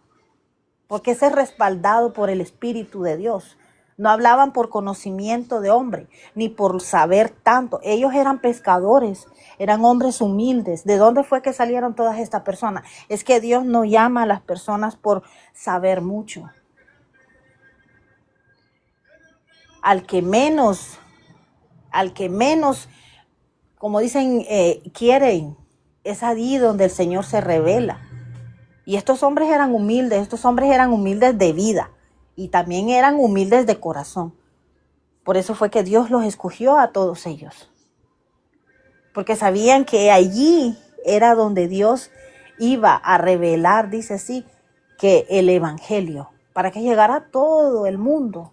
Porque ese es respaldado por el Espíritu de Dios. No hablaban por conocimiento de hombre, ni por saber tanto. Ellos eran pescadores, eran hombres humildes. ¿De dónde fue que salieron todas estas personas? Es que Dios no llama a las personas por saber mucho. Al que menos, como dicen, quieren, es allí donde el Señor se revela. Y estos hombres eran humildes de vida y también eran humildes de corazón. Por eso fue que Dios los escogió a todos ellos. Porque sabían que allí era donde Dios iba a revelar, dice así, que el evangelio, para que llegara a todo el mundo.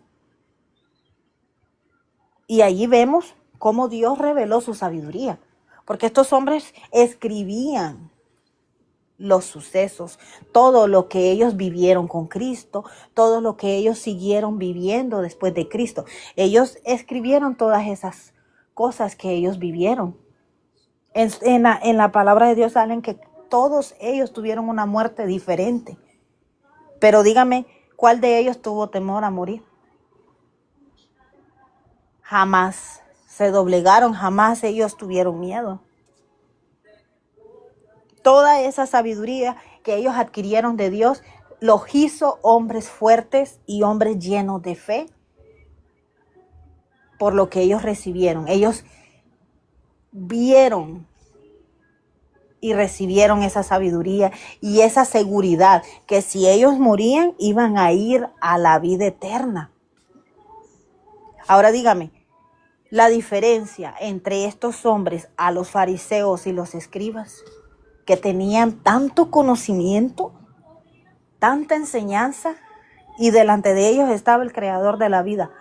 Y allí vemos cómo Dios reveló su sabiduría. Porque estos hombres escribían los sucesos, todo lo que ellos vivieron con Cristo, todo lo que ellos siguieron viviendo después de Cristo. Ellos escribieron todas esas cosas que ellos vivieron. En la palabra de Dios salen que todos ellos tuvieron una muerte diferente. Pero dígame, ¿cuál de ellos tuvo temor a morir? Jamás se doblegaron, jamás ellos tuvieron miedo. Toda esa sabiduría que ellos adquirieron de Dios los hizo hombres fuertes y hombres llenos de fe por lo que ellos recibieron. Ellos vieron y recibieron esa sabiduría y esa seguridad que si ellos morían iban a ir a la vida eterna. Ahora dígame, la diferencia entre estos hombres a los fariseos y los escribas, que tenían tanto conocimiento, tanta enseñanza, y delante de ellos estaba el creador de la vida?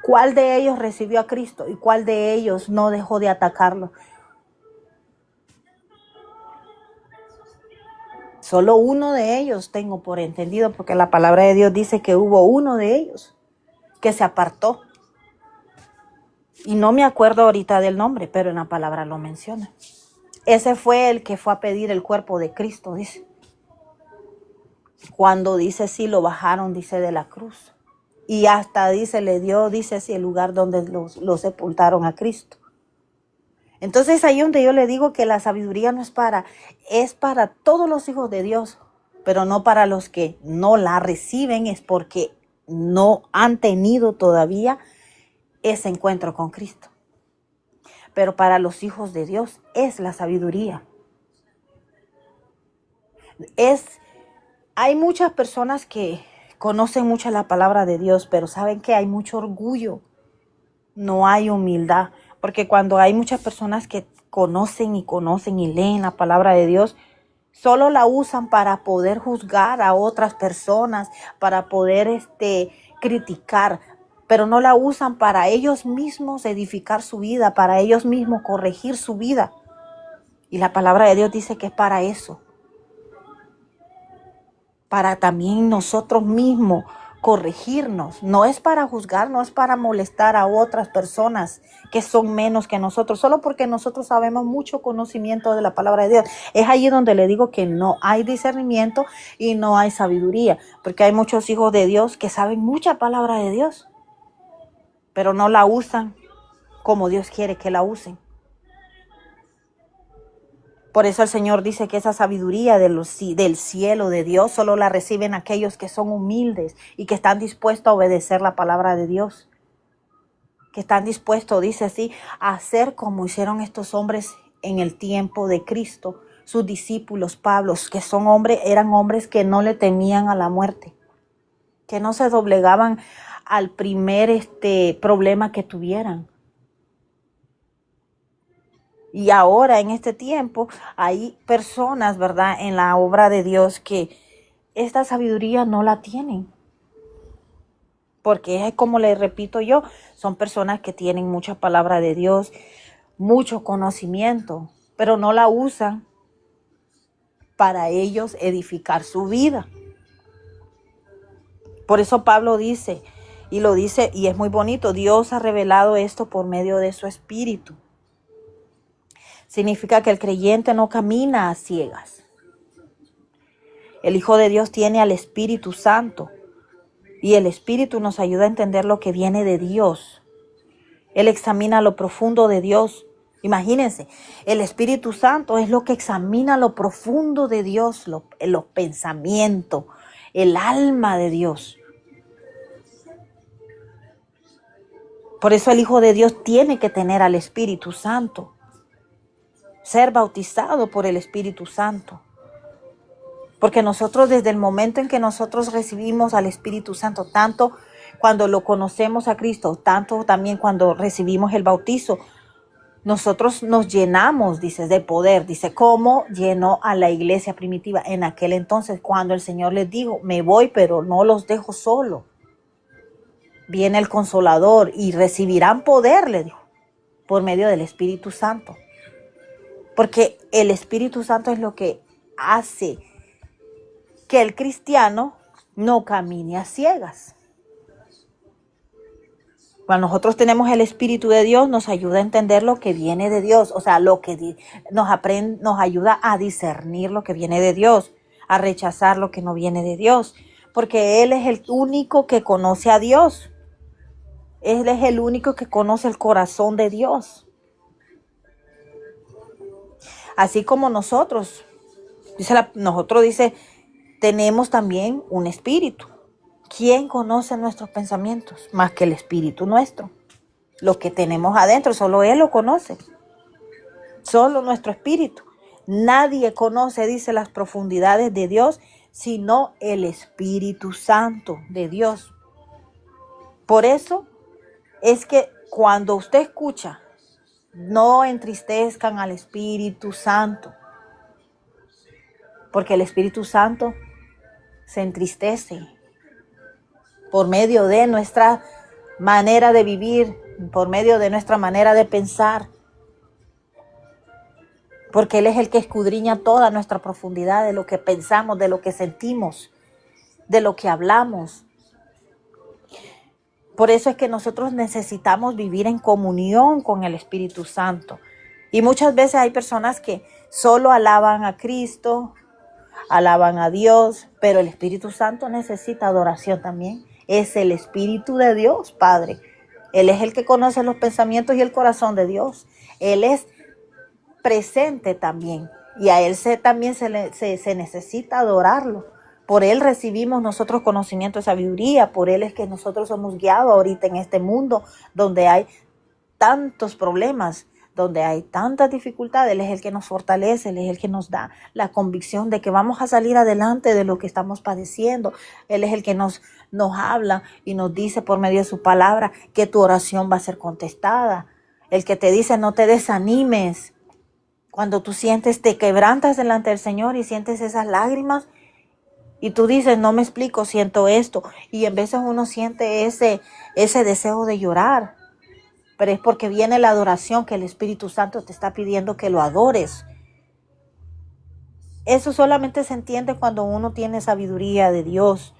¿Cuál de ellos recibió a Cristo y cuál de ellos no dejó de atacarlo? Solo uno de ellos tengo por entendido, porque la palabra de Dios dice que hubo uno de ellos que se apartó. Y no me acuerdo ahorita del nombre, pero en la palabra lo menciona. Ese fue el que fue a pedir el cuerpo de Cristo, dice. Cuando dice sí, lo bajaron, dice, de la cruz. Y hasta dice, le dio, dice, sí, el lugar donde lo sepultaron a Cristo. Entonces ahí donde yo le digo que la sabiduría no es para todos los hijos de Dios, pero no para los que no la reciben, es porque no han tenido todavía ese encuentro con Cristo. Pero para los hijos de Dios es la sabiduría. Hay muchas personas que conocen mucho la palabra de Dios, pero saben que hay mucho orgullo, no hay humildad. Porque cuando hay muchas personas que conocen y leen la palabra de Dios, solo la usan para poder juzgar a otras personas, para poder criticar, pero no la usan para ellos mismos edificar su vida, para ellos mismos corregir su vida. Y la palabra de Dios dice que es para eso, para también nosotros mismos corregirnos. No es para juzgar, no es para molestar a otras personas que son menos que nosotros, solo porque nosotros sabemos mucho conocimiento de la palabra de Dios. Es allí donde le digo que no hay discernimiento y no hay sabiduría, porque hay muchos hijos de Dios que saben mucha palabra de Dios, pero no la usan como Dios quiere que la usen. Por eso el Señor dice que esa sabiduría del cielo de Dios solo la reciben aquellos que son humildes y que están dispuestos a obedecer la palabra de Dios. Que están dispuestos, dice así, a hacer como hicieron estos hombres en el tiempo de Cristo, sus discípulos, Pablo, que eran hombres que no le temían a la muerte, que no se doblegaban al primer problema que tuvieran. Y ahora en este tiempo hay personas, ¿verdad?, en la obra de Dios que esta sabiduría no la tienen. Porque es como le repito yo, son personas que tienen mucha palabra de Dios, mucho conocimiento, pero no la usan para ellos edificar su vida. Por eso Pablo dice, y lo dice, y es muy bonito, Dios ha revelado esto por medio de su Espíritu. Significa que el creyente no camina a ciegas. El Hijo de Dios tiene al Espíritu Santo y el Espíritu nos ayuda a entender lo que viene de Dios. Él examina lo profundo de Dios. Imagínense, el Espíritu Santo es lo que examina lo profundo de Dios, los pensamientos, el alma de Dios. Por eso el Hijo de Dios tiene que tener al Espíritu Santo. Ser bautizado por el Espíritu Santo. Porque nosotros desde el momento en que nosotros recibimos al Espíritu Santo, tanto cuando lo conocemos a Cristo, tanto también cuando recibimos el bautizo, nosotros nos llenamos, dice, de poder. Dice, ¿cómo llenó a la iglesia primitiva en aquel entonces cuando el Señor les dijo, me voy, pero no los dejo solo? Viene el Consolador y recibirán poder, le dijo, por medio del Espíritu Santo. Porque el Espíritu Santo es lo que hace que el cristiano no camine a ciegas. Cuando nosotros tenemos el Espíritu de Dios, nos ayuda a entender lo que viene de Dios. O sea, lo que nos ayuda a discernir lo que viene de Dios, a rechazar lo que no viene de Dios. Porque Él es el único que conoce a Dios. Él es el único que conoce el corazón de Dios. Así como nosotros, dice, tenemos también un espíritu. ¿Quién conoce nuestros pensamientos? Más que el espíritu nuestro. Lo que tenemos adentro, solo Él lo conoce. Solo nuestro espíritu. Nadie conoce, dice, las profundidades de Dios, sino el Espíritu Santo de Dios. Por eso es que Cuando usted escucha, no entristezcan al Espíritu Santo, porque el Espíritu Santo se entristece por medio de nuestra manera de vivir, por medio de nuestra manera de pensar, porque Él es el que escudriña toda nuestra profundidad de lo que pensamos, de lo que sentimos, de lo que hablamos. Por eso es que nosotros necesitamos vivir en comunión con el Espíritu Santo. Y muchas veces hay personas que solo alaban a Cristo, alaban a Dios, pero el Espíritu Santo necesita adoración también. Es el Espíritu de Dios, Padre. Él es el que conoce los pensamientos y el corazón de Dios. Él es presente también. Y a Él también se necesita adorarlo. Por Él recibimos nosotros conocimiento y sabiduría. Por Él es que nosotros somos guiados ahorita en este mundo donde hay tantos problemas, donde hay tantas dificultades. Él es el que nos fortalece, Él es el que nos da la convicción de que vamos a salir adelante de lo que estamos padeciendo. Él es el que nos habla y nos dice por medio de su palabra que tu oración va a ser contestada. El que te dice no te desanimes. Cuando tú sientes, te quebrantas delante del Señor y sientes esas lágrimas, y tú dices, no me explico, siento esto. Y en veces uno siente ese deseo de llorar. Pero es porque viene la adoración que el Espíritu Santo te está pidiendo que lo adores. Eso solamente se entiende cuando uno tiene sabiduría de Dios.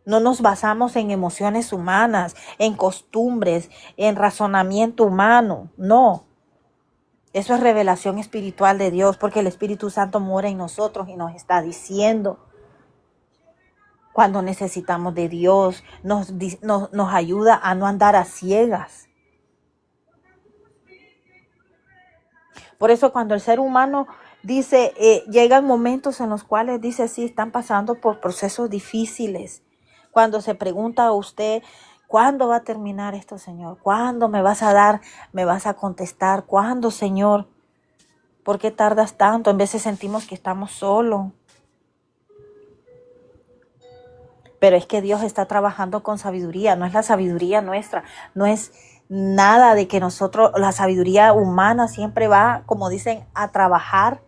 No nos basamos en emociones humanas, en costumbres, en razonamiento humano. No. Eso es revelación espiritual de Dios, porque el Espíritu Santo mora en nosotros y nos está diciendo cuando necesitamos de Dios, nos ayuda a no andar a ciegas. Por eso cuando el ser humano dice, llegan momentos en los cuales dice, sí, están pasando por procesos difíciles. Cuando se pregunta a usted, ¿cuándo va a terminar esto, Señor? ¿Cuándo me vas a dar, me vas a contestar? ¿Cuándo, Señor? ¿Por qué tardas tanto? En veces sentimos que estamos solos. Pero es que Dios está trabajando con sabiduría, no es la sabiduría nuestra, no es nada de que nosotros, la sabiduría humana siempre va, como dicen, a trabajar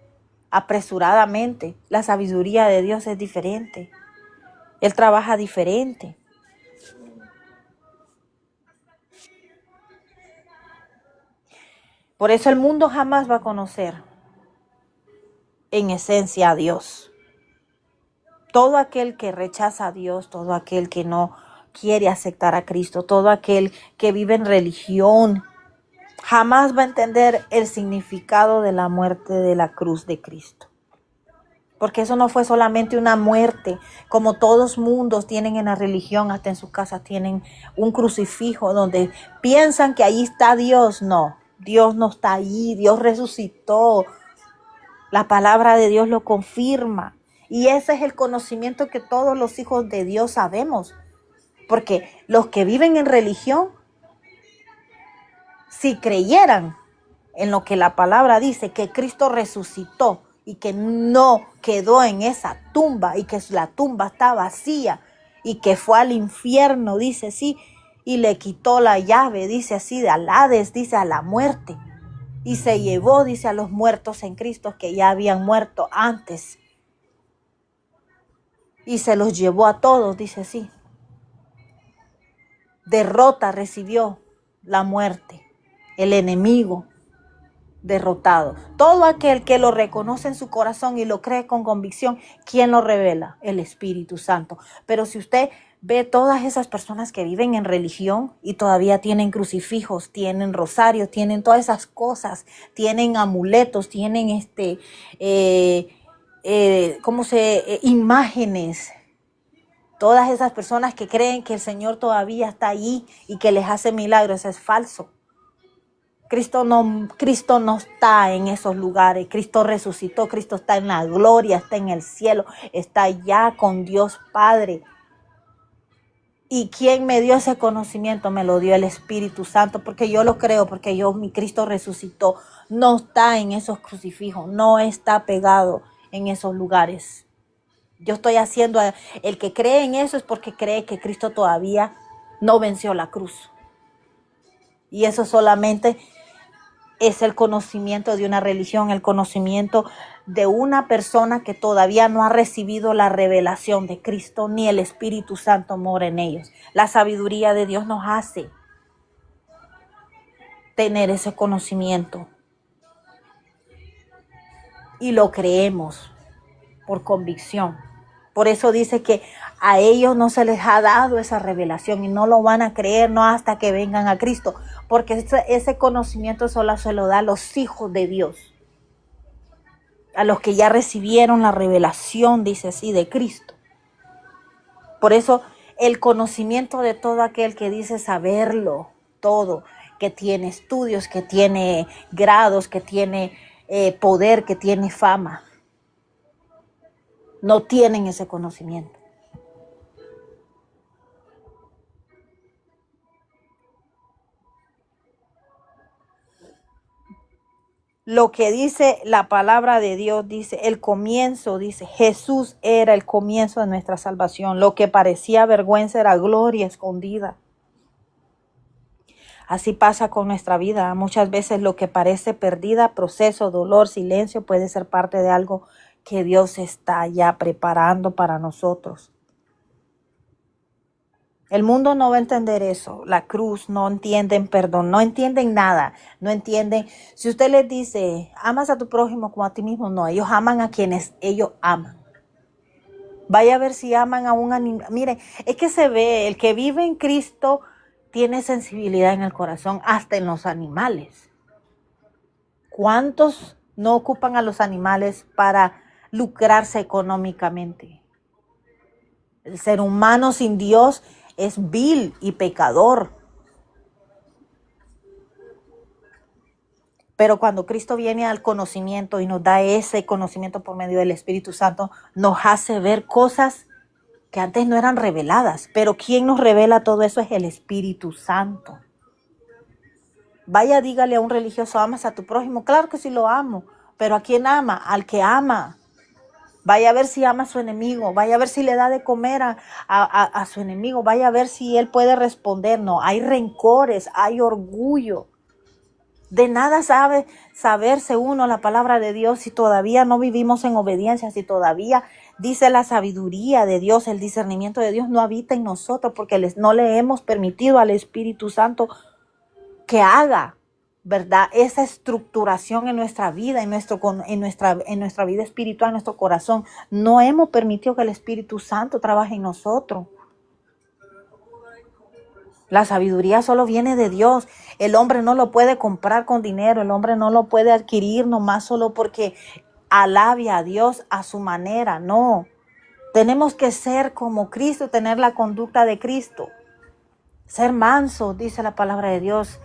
apresuradamente. La sabiduría de Dios es diferente. Él trabaja diferente. Por eso el mundo jamás va a conocer en esencia a Dios. Todo aquel que rechaza a Dios, todo aquel que no quiere aceptar a Cristo, todo aquel que vive en religión, jamás va a entender el significado de la muerte de la cruz de Cristo. Porque eso no fue solamente una muerte, como todos mundos tienen en la religión, hasta en sus casas tienen un crucifijo donde piensan que ahí está Dios. No, Dios no está allí, Dios resucitó. La palabra de Dios lo confirma. Y ese es el conocimiento que todos los hijos de Dios sabemos. Porque los que viven en religión, si creyeran en lo que la palabra dice, que Cristo resucitó y que no quedó en esa tumba y que la tumba está vacía y que fue al infierno, dice así, y le quitó la llave, dice así, de al Hades, dice a la muerte. Y se llevó, dice, a los muertos en Cristo que ya habían muerto antes. Y se los llevó a todos, dice así. Derrota recibió la muerte, el enemigo derrotado. Todo aquel que lo reconoce en su corazón y lo cree con convicción, ¿quién lo revela? El Espíritu Santo. Pero si usted ve todas esas personas que viven en religión y todavía tienen crucifijos, tienen rosarios, tienen todas esas cosas, tienen amuletos, tienen imágenes. Todas esas personas que creen que el Señor todavía está allí y que les hace milagros, eso es falso. Cristo no está en esos lugares. Cristo resucitó, Cristo está en la gloria, está en el cielo, está allá con Dios Padre. ¿Y quién me dio ese conocimiento? Me lo dio el Espíritu Santo, porque yo lo creo, porque mi Cristo resucitó. No está en esos crucifijos, no está pegado en esos lugares. Yo estoy haciendo, el que cree en eso es porque cree que Cristo todavía no venció la cruz. Y eso solamente es el conocimiento de una religión, el conocimiento de una persona que todavía no ha recibido la revelación de Cristo ni el Espíritu Santo mora en ellos. La sabiduría de Dios nos hace tener ese conocimiento y lo creemos por convicción. Por eso dice que a ellos no se les ha dado esa revelación y no lo van a creer no hasta que vengan a Cristo, porque ese conocimiento solo se lo da a los hijos de Dios, a los que ya recibieron la revelación, dice así, de Cristo. Por eso el conocimiento de todo aquel que dice saberlo todo, que tiene estudios, que tiene grados, que tiene poder, que tiene fama, no tienen ese conocimiento. Lo que dice la palabra de Dios, dice el comienzo, dice Jesús era el comienzo de nuestra salvación. Lo que parecía vergüenza era gloria escondida. Así pasa con nuestra vida. Muchas veces lo que parece perdida, proceso, dolor, silencio, puede ser parte de algo que Dios está ya preparando para nosotros. El mundo no va a entender eso, la cruz, no entienden perdón, no entienden nada, no entienden. Si usted les dice, amas a tu prójimo como a ti mismo, no, ellos aman a quienes ellos aman. Vaya a ver si aman a un animal. Mire, es que se ve, el que vive en Cristo tiene sensibilidad en el corazón, hasta en los animales. ¿Cuántos no ocupan a los animales para lucrarse económicamente? El ser humano sin Dios es vil y pecador. Pero cuando Cristo viene al conocimiento y nos da ese conocimiento por medio del Espíritu Santo, nos hace ver cosas que antes no eran reveladas. Pero ¿quién nos revela todo eso? Es el Espíritu Santo. Vaya, dígale a un religioso, ¿amas a tu prójimo? Claro que sí lo amo. Pero ¿a quién ama? Al que ama. Vaya a ver si ama a su enemigo, vaya a ver si le da de comer a su enemigo, vaya a ver si él puede responder. No, hay rencores, hay orgullo. De nada sabe saberse uno la palabra de Dios si todavía no vivimos en obediencia, si todavía dice la sabiduría de Dios, el discernimiento de Dios no habita en nosotros porque no le hemos permitido al Espíritu Santo que haga, ¿verdad? Esa estructuración en nuestra vida, en nuestra vida espiritual, en nuestro corazón. No hemos permitido que el Espíritu Santo trabaje en nosotros. La sabiduría solo viene de Dios. El hombre no lo puede comprar con dinero. El hombre no lo puede adquirir nomás solo porque alabe a Dios a su manera. No. Tenemos que ser como Cristo, tener la conducta de Cristo. Ser manso, dice la palabra de Dios,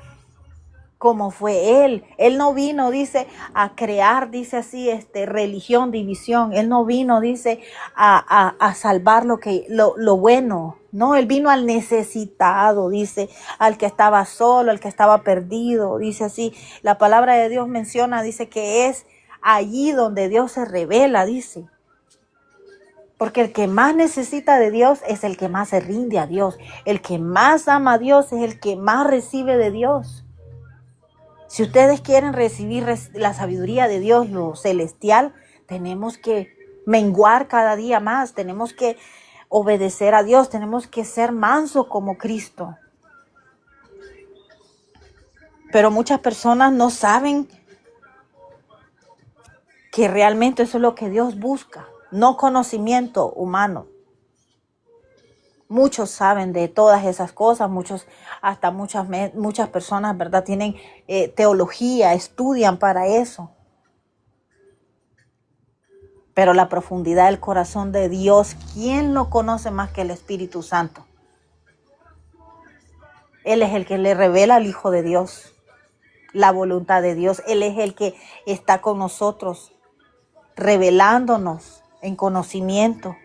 como fue Él. Él no vino, dice, a crear, dice así, religión, división. Él no vino, dice, a salvar lo bueno. No, Él vino al necesitado, dice, al que estaba solo, al que estaba perdido, dice así. La palabra de Dios menciona, dice que es allí donde Dios se revela, dice. Porque el que más necesita de Dios es el que más se rinde a Dios. El que más ama a Dios es el que más recibe de Dios. Si ustedes quieren recibir la sabiduría de Dios, lo celestial, tenemos que menguar cada día más, tenemos que obedecer a Dios, tenemos que ser mansos como Cristo. Pero muchas personas no saben que realmente eso es lo que Dios busca, no conocimiento humano. Muchos saben de todas esas cosas, muchas personas, ¿verdad? Tienen teología, estudian para eso. Pero la profundidad del corazón de Dios, ¿quién lo conoce más que el Espíritu Santo? Él es el que le revela al Hijo de Dios, la voluntad de Dios. Él es el que está con nosotros, revelándonos en conocimiento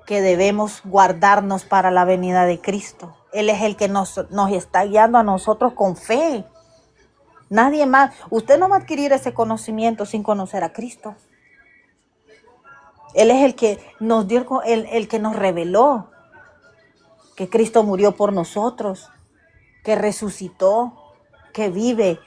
que debemos guardarnos para la venida de Cristo. Él es el que nos está guiando a nosotros con fe. Nadie más. Usted no va a adquirir ese conocimiento sin conocer a Cristo. Él es el que nos dio, el que nos reveló. que Cristo murió por nosotros, que resucitó, que vive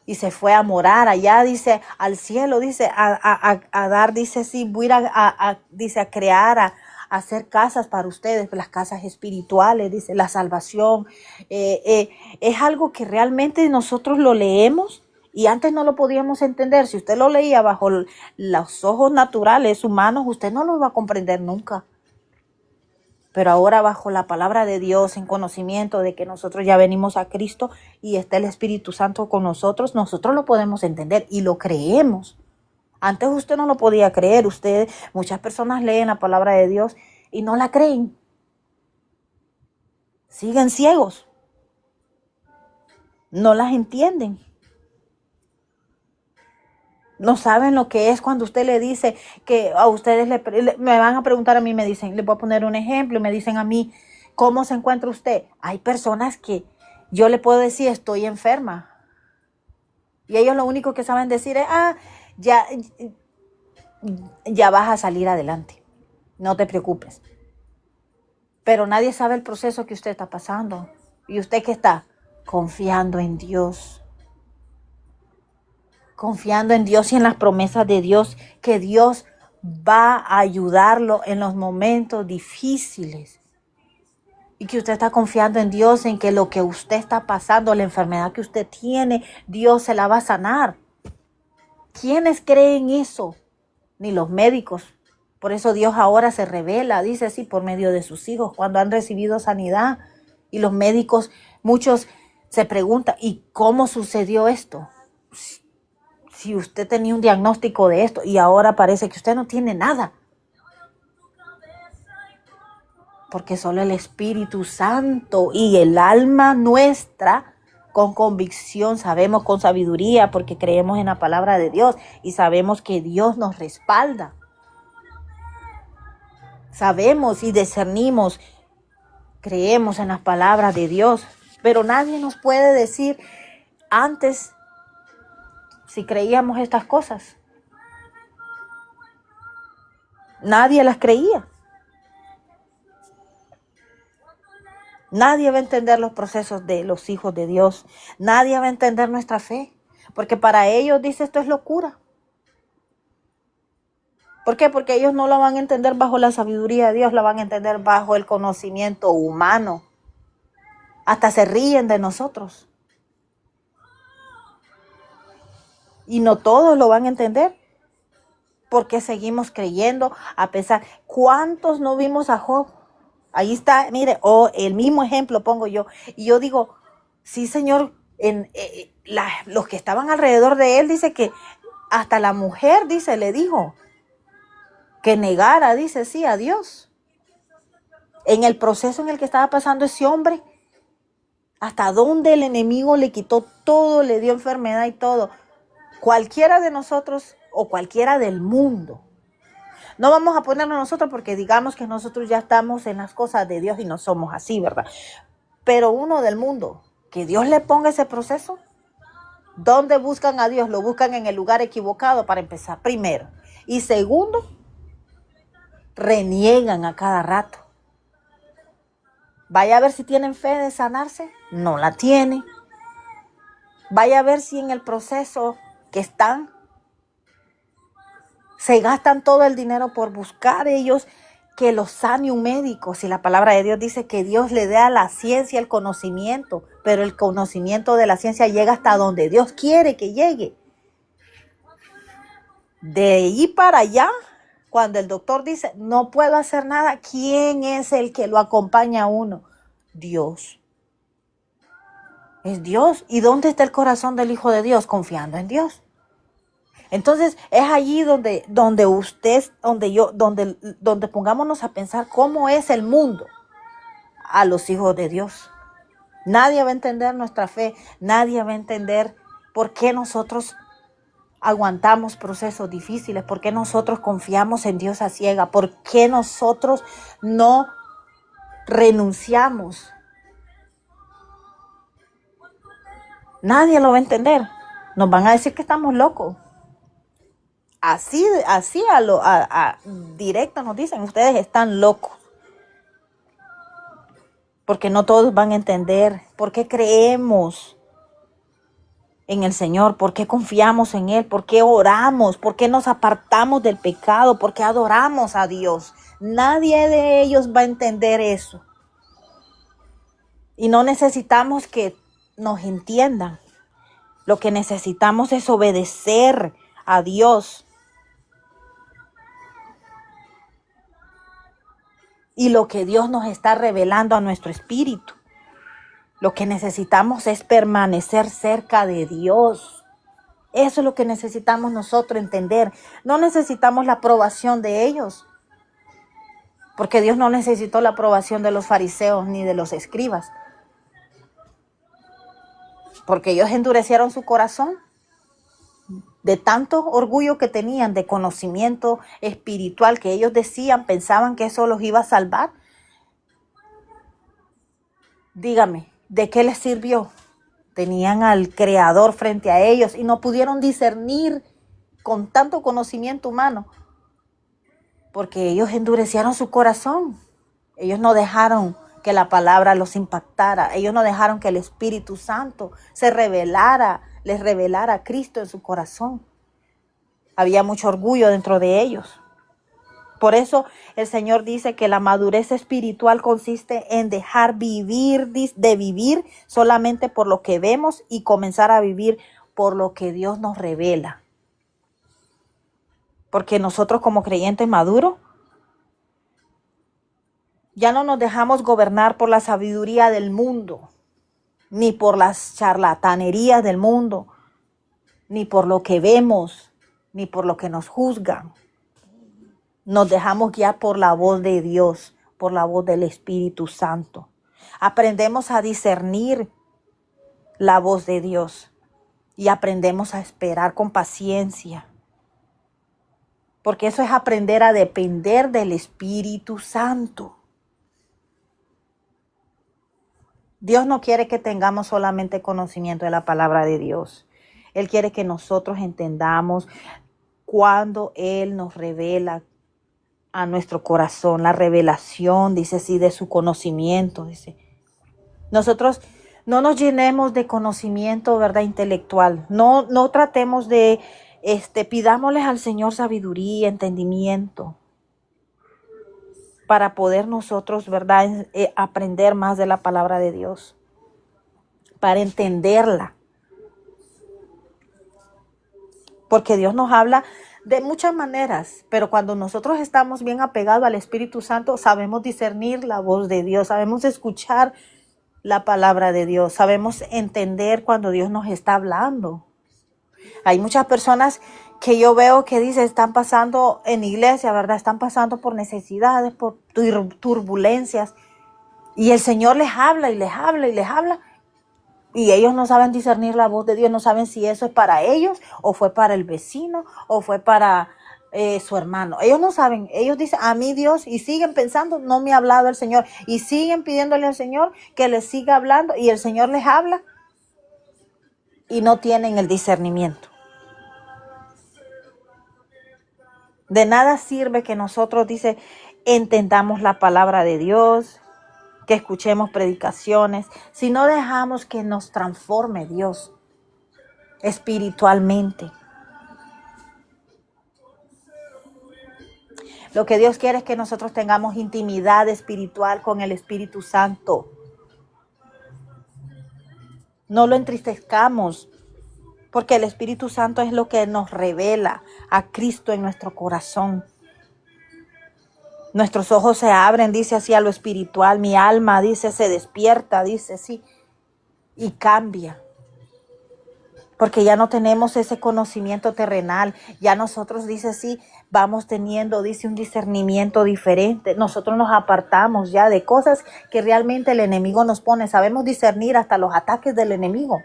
y se fue a morar allá, dice, al cielo, dice, a dar, dice, sí, voy a ir dice, a crear, a hacer casas para ustedes, las casas espirituales, dice, la salvación. Es algo que realmente nosotros lo leemos y antes no lo podíamos entender. Si usted lo leía bajo los ojos naturales, humanos, usted no lo iba a comprender nunca. Pero ahora bajo la palabra de Dios, en conocimiento de que nosotros ya venimos a Cristo y está el Espíritu Santo con nosotros lo podemos entender y lo creemos. Antes usted no lo podía creer. Muchas personas leen la palabra de Dios y no la creen. Siguen ciegos. No las entienden. No saben lo que es cuando usted le dice que a ustedes me van a preguntar a mí, me dicen, les voy a poner un ejemplo, y me dicen a mí, ¿cómo se encuentra usted? Hay personas que yo le puedo decir, estoy enferma. Y ellos lo único que saben decir es, ya vas a salir adelante. No te preocupes. Pero nadie sabe el proceso que usted está pasando. ¿Y usted qué está? Confiando en Dios. Confiando en Dios y en las promesas de Dios, que Dios va a ayudarlo en los momentos difíciles. Y que usted está confiando en Dios, en que lo que usted está pasando, la enfermedad que usted tiene, Dios se la va a sanar. ¿Quiénes creen eso? Ni los médicos. Por eso Dios ahora se revela, dice así, por medio de sus hijos, cuando han recibido sanidad. Y los médicos, muchos se preguntan, ¿y cómo sucedió esto? Si usted tenía un diagnóstico de esto y ahora parece que usted no tiene nada. Porque solo el Espíritu Santo y el alma nuestra, con convicción, sabemos con sabiduría, porque creemos en la palabra de Dios y sabemos que Dios nos respalda. Sabemos y discernimos, creemos en las palabras de Dios, pero nadie nos puede decir antes si creíamos estas cosas. Nadie las creía. Nadie va a entender los procesos de los hijos de Dios. Nadie va a entender nuestra fe. Porque para ellos, dice, esto es locura. ¿Por qué? Porque ellos no la van a entender bajo la sabiduría de Dios, la van a entender bajo el conocimiento humano. Hasta se ríen de nosotros. Y no todos lo van a entender. Porque seguimos creyendo a pesar. ¿Cuántos no vimos a Job? Ahí está, mire, el mismo ejemplo pongo yo. Y yo digo, sí, Señor, los que estaban alrededor de él, dice que hasta la mujer, dice, le dijo que negara, dice, sí, a Dios. En el proceso en el que estaba pasando ese hombre, hasta donde el enemigo le quitó todo, le dio enfermedad y todo. Cualquiera de nosotros o cualquiera del mundo. No vamos a ponernos nosotros porque digamos que nosotros ya estamos en las cosas de Dios y no somos así, ¿verdad? Pero uno del mundo, que Dios le ponga ese proceso. ¿Dónde buscan a Dios? Lo buscan en el lugar equivocado para empezar, primero. Y segundo, reniegan a cada rato. Vaya a ver si tienen fe de sanarse. No la tienen. Vaya a ver si en el proceso que están se gastan todo el dinero por buscar ellos que los sane un médico. Si la palabra de Dios dice que Dios le da a la ciencia el conocimiento, pero el conocimiento de la ciencia llega hasta donde Dios quiere que llegue. De ahí para allá, cuando el doctor dice, no puedo hacer nada, ¿quién es el que lo acompaña a uno? Dios. Es Dios. ¿Y dónde está el corazón del Hijo de Dios? Confiando en Dios. Entonces es allí donde pongámonos a pensar cómo es el mundo a los hijos de Dios. Nadie va a entender nuestra fe, nadie va a entender por qué nosotros aguantamos procesos difíciles, por qué nosotros confiamos en Dios a ciega, por qué nosotros no renunciamos. Nadie lo va a entender. Nos van a decir que estamos locos. Así directo nos dicen, ustedes están locos. porque no todos van a entender por qué creemos en el Señor, por qué confiamos en Él, por qué oramos, por qué nos apartamos del pecado, por qué adoramos a Dios. Nadie de ellos va a entender eso. Y no necesitamos que nos entiendan. Lo que necesitamos es obedecer a Dios. Y lo que Dios nos está revelando a nuestro espíritu. Lo que necesitamos es permanecer cerca de Dios. Eso es lo que necesitamos nosotros entender. No necesitamos la aprobación de ellos. Porque Dios no necesitó la aprobación de los fariseos ni de los escribas. Porque ellos endurecieron su corazón. De tanto orgullo que tenían, de conocimiento espiritual que ellos decían, pensaban que eso los iba a salvar. Dígame, ¿de qué les sirvió? Tenían al Creador frente a ellos y no pudieron discernir con tanto conocimiento humano, porque ellos endurecieron su corazón. Ellos no dejaron que la palabra los impactara. Ellos no dejaron que el Espíritu Santo les revelara a Cristo en su corazón. Había mucho orgullo dentro de ellos. Por eso el Señor dice que la madurez espiritual consiste en dejar de vivir solamente por lo que vemos y comenzar a vivir por lo que Dios nos revela. Porque nosotros como creyentes maduros ya no nos dejamos gobernar por la sabiduría del mundo, ni por las charlatanerías del mundo, ni por lo que vemos, ni por lo que nos juzgan. Nos dejamos guiar por la voz de Dios, por la voz del Espíritu Santo. Aprendemos a discernir la voz de Dios y aprendemos a esperar con paciencia. Porque eso es aprender a depender del Espíritu Santo. Dios no quiere que tengamos solamente conocimiento de la palabra de Dios. Él quiere que nosotros entendamos cuando Él nos revela a nuestro corazón, la revelación, dice así, de su conocimiento, dice. Nosotros no nos llenemos de conocimiento, ¿verdad?, intelectual. No tratemos de, pidámosles al Señor sabiduría, entendimiento, para poder nosotros, ¿verdad?, aprender más de la palabra de Dios, para entenderla. Porque Dios nos habla de muchas maneras, pero cuando nosotros estamos bien apegados al Espíritu Santo, sabemos discernir la voz de Dios, sabemos escuchar la palabra de Dios, sabemos entender cuando Dios nos está hablando. Hay muchas personas que yo veo que dicen, están pasando en iglesia, ¿verdad? Están pasando por necesidades, por turbulencias, y el Señor les habla y les habla y les habla. Y ellos no saben discernir la voz de Dios, no saben si eso es para ellos, o fue para el vecino, o fue para su hermano. Ellos no saben, ellos dicen, a mí Dios, y siguen pensando, no me ha hablado el Señor. Y siguen pidiéndole al Señor que les siga hablando, y el Señor les habla, y no tienen el discernimiento. De nada sirve que nosotros, dice, entendamos la palabra de Dios, que escuchemos predicaciones, si no dejamos que nos transforme Dios espiritualmente. Lo que Dios quiere es que nosotros tengamos intimidad espiritual con el Espíritu Santo. No lo entristezcamos, porque el Espíritu Santo es lo que nos revela a Cristo en nuestro corazón. Nuestros ojos se abren, dice así, a lo espiritual. Mi alma, dice, se despierta, dice así, y cambia. Porque ya no tenemos ese conocimiento terrenal. Ya nosotros, dice así, vamos teniendo, dice, un discernimiento diferente. Nosotros nos apartamos ya de cosas que realmente el enemigo nos pone. Sabemos discernir hasta los ataques del enemigo.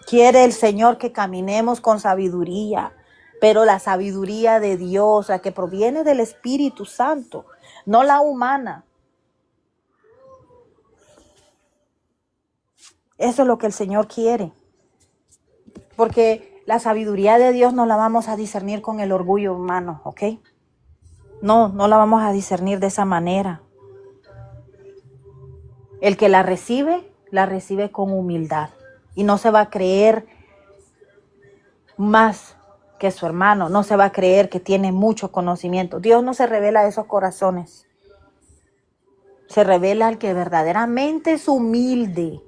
Quiere el Señor que caminemos con sabiduría, pero la sabiduría de Dios, la que proviene del Espíritu Santo, no la humana. Eso es lo que el Señor quiere. Porque la sabiduría de Dios no la vamos a discernir con el orgullo humano, ¿ok? No, no la vamos a discernir de esa manera. El que la recibe con humildad y no se va a creer más que su hermano, no se va a creer que tiene mucho conocimiento. Dios no se revela a esos corazones. Se revela al que verdaderamente es humilde,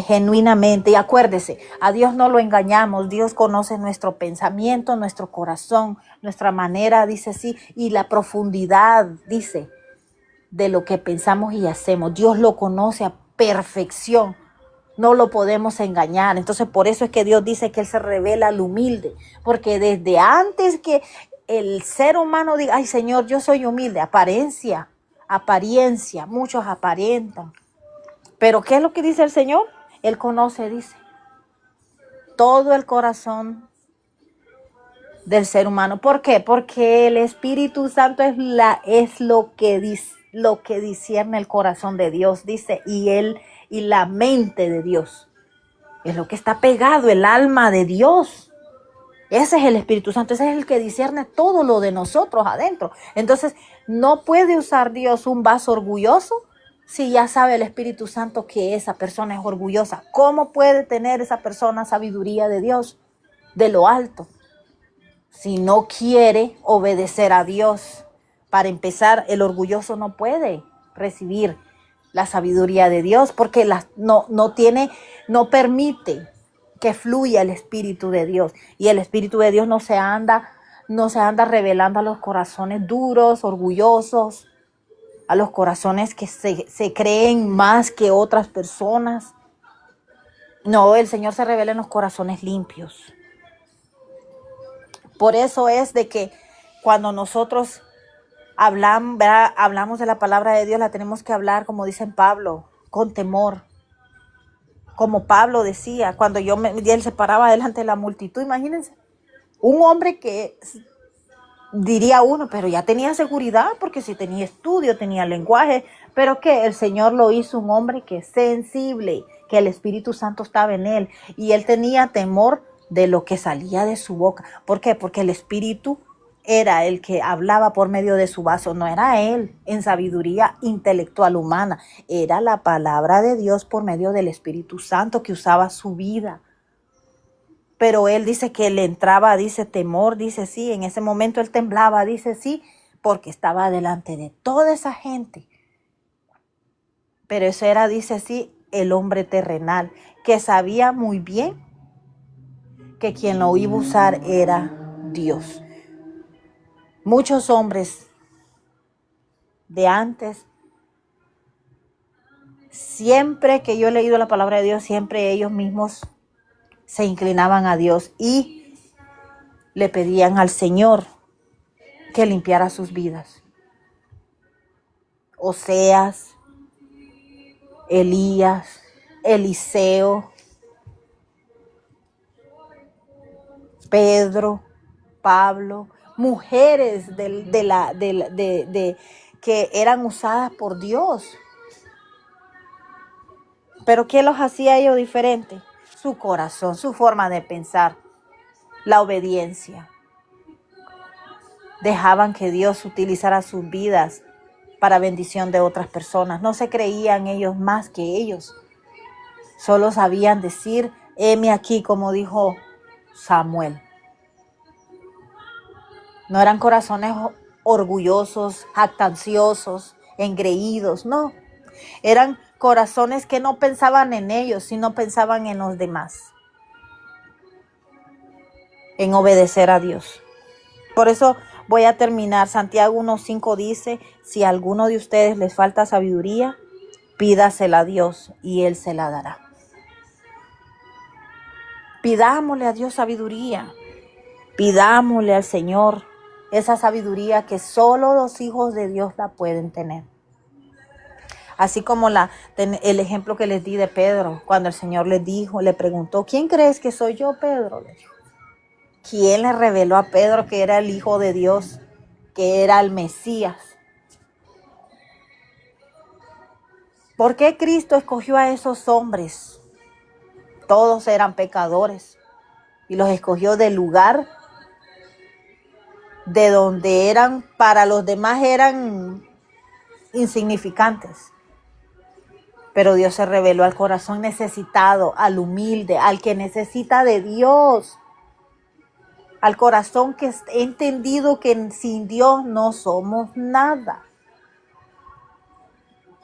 genuinamente. Y acuérdese, a Dios no lo engañamos. Dios conoce nuestro pensamiento, nuestro corazón, nuestra manera, dice sí, y la profundidad, dice, de lo que pensamos y hacemos. Dios lo conoce a perfección. No lo podemos engañar. Entonces, por eso es que Dios dice que Él se revela al humilde. Porque desde antes que el ser humano diga, ay Señor, yo soy humilde, apariencia, muchos aparentan. Pero ¿qué es lo que dice el Señor? Él conoce, dice, todo el corazón del ser humano. ¿Por qué? Porque el Espíritu Santo es lo que discierne el corazón de Dios, dice, y la mente de Dios. Es lo que está pegado, el alma de Dios. Ese es el Espíritu Santo, ese es el que discierne todo lo de nosotros adentro. Entonces, no puede usar Dios un vaso orgulloso si ya sabe el Espíritu Santo que esa persona es orgullosa. ¿Cómo puede tener esa persona sabiduría de Dios, de lo alto, si no quiere obedecer a Dios? Para empezar, el orgulloso no puede recibir la sabiduría de Dios porque no permite que fluya el Espíritu de Dios. Y el Espíritu de Dios no se anda revelando a los corazones duros, orgullosos, a los corazones que se creen más que otras personas. No, el Señor se revela en los corazones limpios. Por eso es de que cuando nosotros hablamos de la palabra de Dios, la tenemos que hablar, como dice Pablo, con temor. Como Pablo decía, cuando él se paraba delante de la multitud, imagínense, un hombre que diría uno, pero ya tenía seguridad, porque si tenía estudio, tenía lenguaje, pero que el Señor lo hizo un hombre que es sensible, que el Espíritu Santo estaba en él, y él tenía temor de lo que salía de su boca. ¿Por qué? Porque el Espíritu era el que hablaba por medio de su vaso, no era él en sabiduría intelectual humana, era la palabra de Dios por medio del Espíritu Santo que usaba su vida. Pero él dice que le entraba, dice, temor, dice sí, en ese momento él temblaba, dice sí, porque estaba delante de toda esa gente. Pero eso era, dice sí, el hombre terrenal, que sabía muy bien que quien lo iba a usar era Dios. Muchos hombres de antes, siempre que yo he leído la palabra de Dios, siempre ellos mismos se inclinaban a Dios y le pedían al Señor que limpiara sus vidas. Oseas, Elías, Eliseo, Pedro, Pablo, mujeres que eran usadas por Dios. Pero ¿qué los hacía ellos diferentes? Su corazón, su forma de pensar, la obediencia. Dejaban que Dios utilizara sus vidas para bendición de otras personas. No se creían ellos más que ellos. Solo sabían decir, heme aquí, como dijo Samuel. No eran corazones orgullosos, jactanciosos, engreídos, no. Eran corazones que no pensaban en ellos, sino pensaban en los demás. En obedecer a Dios. Por eso voy a terminar. Santiago 1:5 dice, si a alguno de ustedes les falta sabiduría, pídasela a Dios y Él se la dará. Pidámosle a Dios sabiduría. Pidámosle al Señor esa sabiduría que solo los hijos de Dios la pueden tener. Así como el ejemplo que les di de Pedro, cuando el Señor le preguntó, ¿quién crees que soy yo, Pedro? Le dijo. ¿Quién le reveló a Pedro que era el Hijo de Dios, que era el Mesías? ¿Por qué Cristo escogió a esos hombres? Todos eran pecadores y los escogió del lugar de donde eran, para los demás eran insignificantes. Pero Dios se reveló al corazón necesitado, al humilde, al que necesita de Dios, al corazón que ha entendido que sin Dios no somos nada,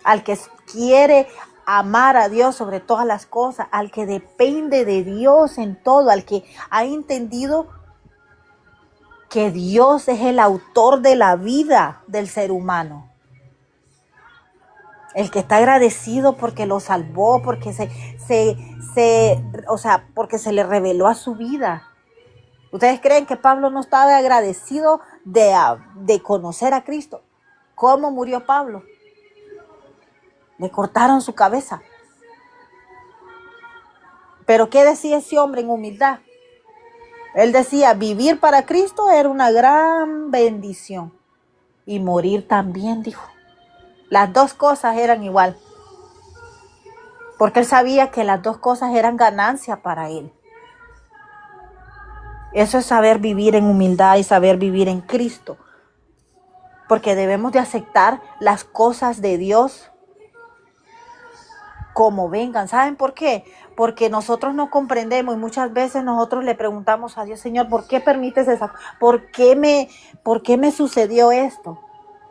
al que quiere amar a Dios sobre todas las cosas, al que depende de Dios en todo, al que ha entendido que Dios es el autor de la vida del ser humano. El que está agradecido porque lo salvó, porque porque se le reveló a su vida. ¿Ustedes creen que Pablo no estaba agradecido de conocer a Cristo? ¿Cómo murió Pablo? Le cortaron su cabeza. Pero ¿qué decía ese hombre en humildad? Él decía, vivir para Cristo era una gran bendición. Y morir también, dijo. Las dos cosas eran igual. Porque él sabía que las dos cosas eran ganancia para él. Eso es saber vivir en humildad y saber vivir en Cristo. Porque debemos de aceptar las cosas de Dios como vengan. ¿Saben por qué? Porque nosotros no comprendemos y muchas veces nosotros le preguntamos a Dios, Señor, ¿por qué permites eso? ¿Por qué me sucedió esto?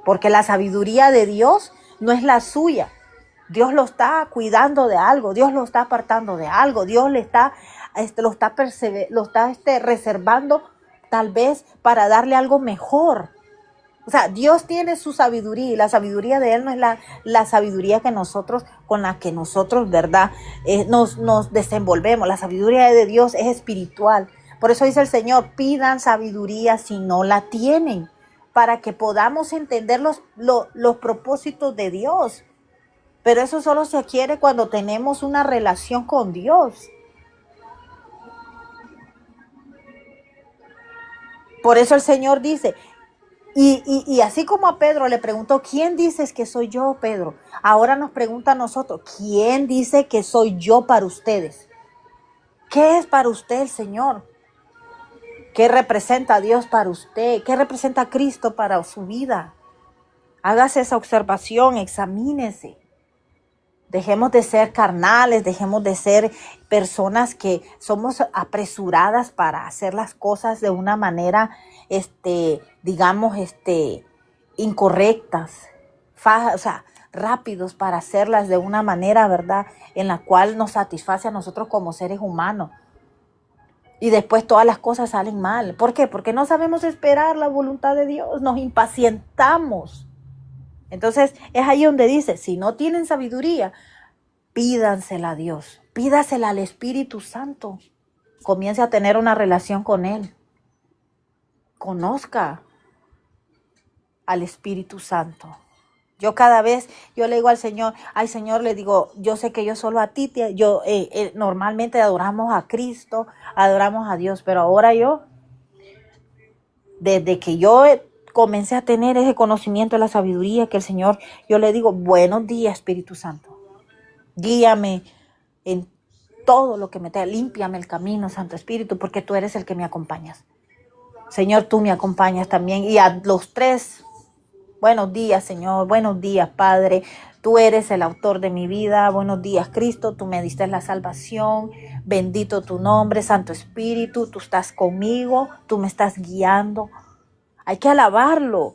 Porque la sabiduría de Dios no es la suya. Dios lo está cuidando de algo, Dios lo está apartando de algo, Dios lo está reservando tal vez para darle algo mejor. O sea, Dios tiene su sabiduría y la sabiduría de Él no es la sabiduría con la que nosotros, ¿verdad? Nos desenvolvemos. La sabiduría de Dios es espiritual. Por eso dice el Señor, pidan sabiduría si no la tienen, para que podamos entender los propósitos de Dios. Pero eso solo se adquiere cuando tenemos una relación con Dios. Por eso el Señor dice, y así como a Pedro le preguntó, ¿quién dices que soy yo, Pedro? Ahora nos pregunta a nosotros, ¿quién dice que soy yo para ustedes? ¿Qué es para usted el Señor? ¿Qué representa a Dios para usted? ¿Qué representa a Cristo para su vida? Hágase esa observación, examínese. Dejemos de ser carnales, dejemos de ser personas que somos apresuradas para hacer las cosas de una manera, incorrectas, rápidos para hacerlas de una manera, ¿verdad?, en la cual nos satisface a nosotros como seres humanos. Y después todas las cosas salen mal. ¿Por qué? Porque no sabemos esperar la voluntad de Dios, nos impacientamos. Entonces es ahí donde dice, si no tienen sabiduría, pídansela a Dios, pídasela al Espíritu Santo. Comience a tener una relación con Él. Conozca al Espíritu Santo. Yo cada vez, yo le digo al Señor, ay Señor, le digo, yo sé que yo solo a ti, normalmente adoramos a Cristo, adoramos a Dios, pero ahora desde que yo comencé a tener ese conocimiento de la sabiduría que el Señor, yo le digo, buenos días, Espíritu Santo. Guíame en todo lo que me te, límpiame el camino, Santo Espíritu, porque tú eres el que me acompañas. Señor, tú me acompañas también. Y a los tres, buenos días, Señor, buenos días, Padre. Tú eres el autor de mi vida. Buenos días, Cristo, tú me diste la salvación. Bendito tu nombre, Santo Espíritu, tú estás conmigo, tú me estás guiando. Hay que alabarlo.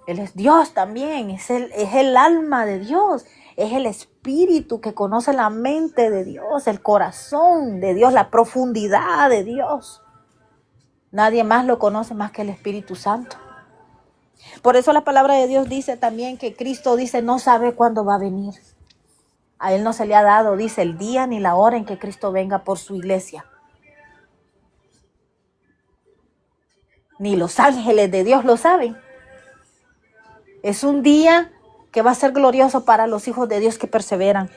Él es Dios también, es el alma de Dios, es el Espíritu que conoce la mente de Dios, el corazón de Dios, la profundidad de Dios. Nadie más lo conoce más que el Espíritu Santo. Por eso la palabra de Dios dice también que Cristo dice, no sabe cuándo va a venir. A Él no se le ha dado, dice, el día ni la hora en que Cristo venga por su iglesia. Ni los ángeles de Dios lo saben. Es un día que va a ser glorioso para los hijos de Dios que perseveran.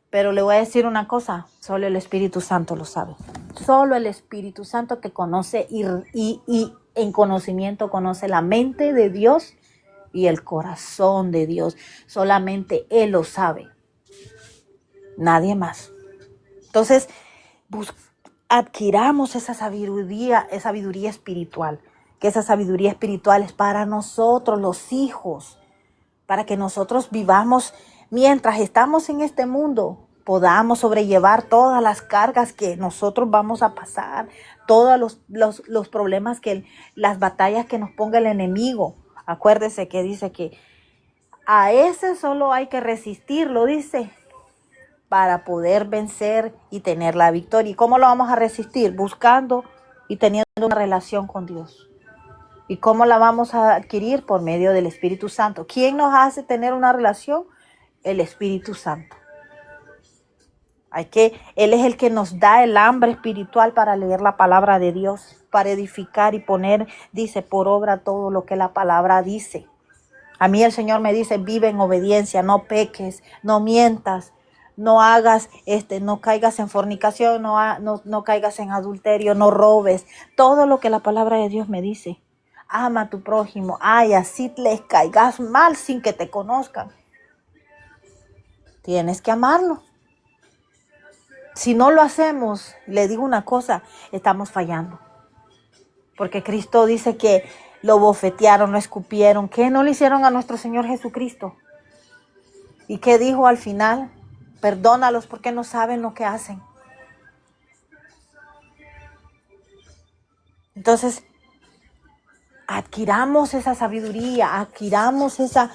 Pero le voy a decir una cosa, solo el Espíritu Santo lo sabe. Solo el Espíritu Santo que conoce y en conocimiento conoce la mente de Dios y el corazón de Dios. Solamente Él lo sabe. Nadie más. Entonces, adquiramos esa sabiduría espiritual. que esa sabiduría espiritual es para nosotros, los hijos, para que nosotros vivamos mientras estamos en este mundo, podamos sobrellevar todas las cargas que nosotros vamos a pasar, todos los problemas, las batallas que nos ponga el enemigo. Acuérdese que dice que a ese solo hay que resistirlo, dice, para poder vencer y tener la victoria. ¿Y cómo lo vamos a resistir? Buscando y teniendo una relación con Dios. ¿Y cómo la vamos a adquirir? Por medio del Espíritu Santo. ¿Quién nos hace tener una relación? El Espíritu Santo. Él es el que nos da el hambre espiritual para leer la palabra de Dios, para edificar y poner, dice, por obra todo lo que la palabra dice. A mí el Señor me dice, vive en obediencia, no peques, no mientas, no hagas, no caigas en fornicación, no caigas en adulterio, no robes. Todo lo que la palabra de Dios me dice. Ama a tu prójimo, así les caigas mal sin que te conozcan. Tienes que amarlo. Si no lo hacemos, le digo una cosa, estamos fallando. Porque Cristo dice que lo bofetearon, lo escupieron. ¿Qué no le hicieron a nuestro Señor Jesucristo? ¿Y qué dijo al final? Perdónalos porque no saben lo que hacen. Entonces, adquiramos esa sabiduría, adquiramos esa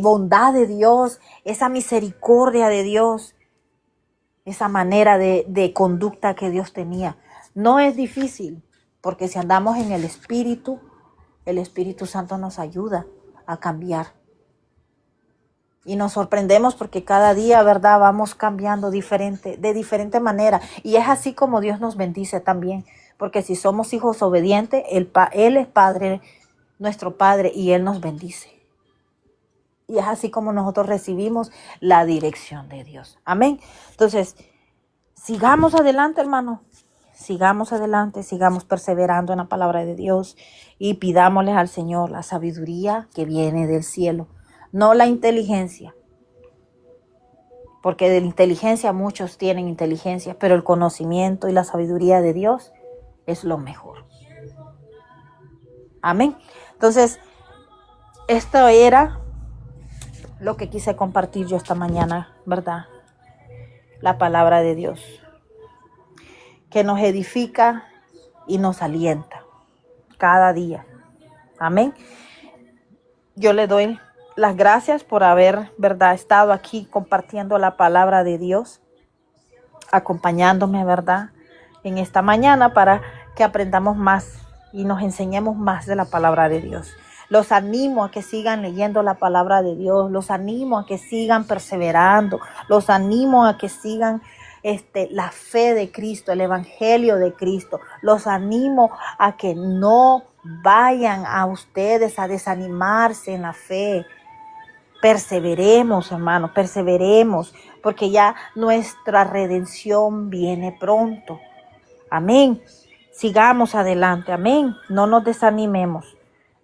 bondad de Dios, esa misericordia de Dios, esa manera de conducta que Dios tenía. No es difícil, porque si andamos en el Espíritu Santo nos ayuda a cambiar. Y nos sorprendemos porque cada día, ¿verdad?, vamos cambiando de diferente manera. Y es así como Dios nos bendice también. Porque si somos hijos obedientes, Él es Padre, nuestro Padre, y Él nos bendice. Y es así como nosotros recibimos la dirección de Dios. Amén. Entonces, sigamos adelante, hermano. Sigamos adelante, sigamos perseverando en la palabra de Dios y pidámosle al Señor la sabiduría que viene del cielo. No la inteligencia, porque de la inteligencia muchos tienen inteligencia, pero el conocimiento y la sabiduría de Dios es lo mejor. Amén. Entonces, esto era lo que quise compartir yo esta mañana, ¿verdad? La palabra de Dios, que nos edifica y nos alienta cada día. Amén. Yo le doy las gracias por haber, ¿verdad?, estado aquí compartiendo la palabra de Dios, acompañándome, ¿verdad?, en esta mañana para que aprendamos más y nos enseñemos más de la palabra de Dios. Los animo a que sigan leyendo la palabra de Dios, los animo a que sigan perseverando, los animo a que sigan la fe de Cristo, el evangelio de Cristo. Los animo a que no vayan a ustedes a desanimarse en la fe. Perseveremos, hermanos, perseveremos, porque ya nuestra redención viene pronto. Amén. Sigamos adelante, amén. No nos desanimemos.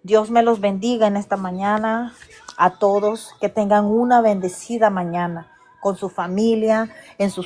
Dios me los bendiga en esta mañana a todos. Que tengan una bendecida mañana con su familia, en sus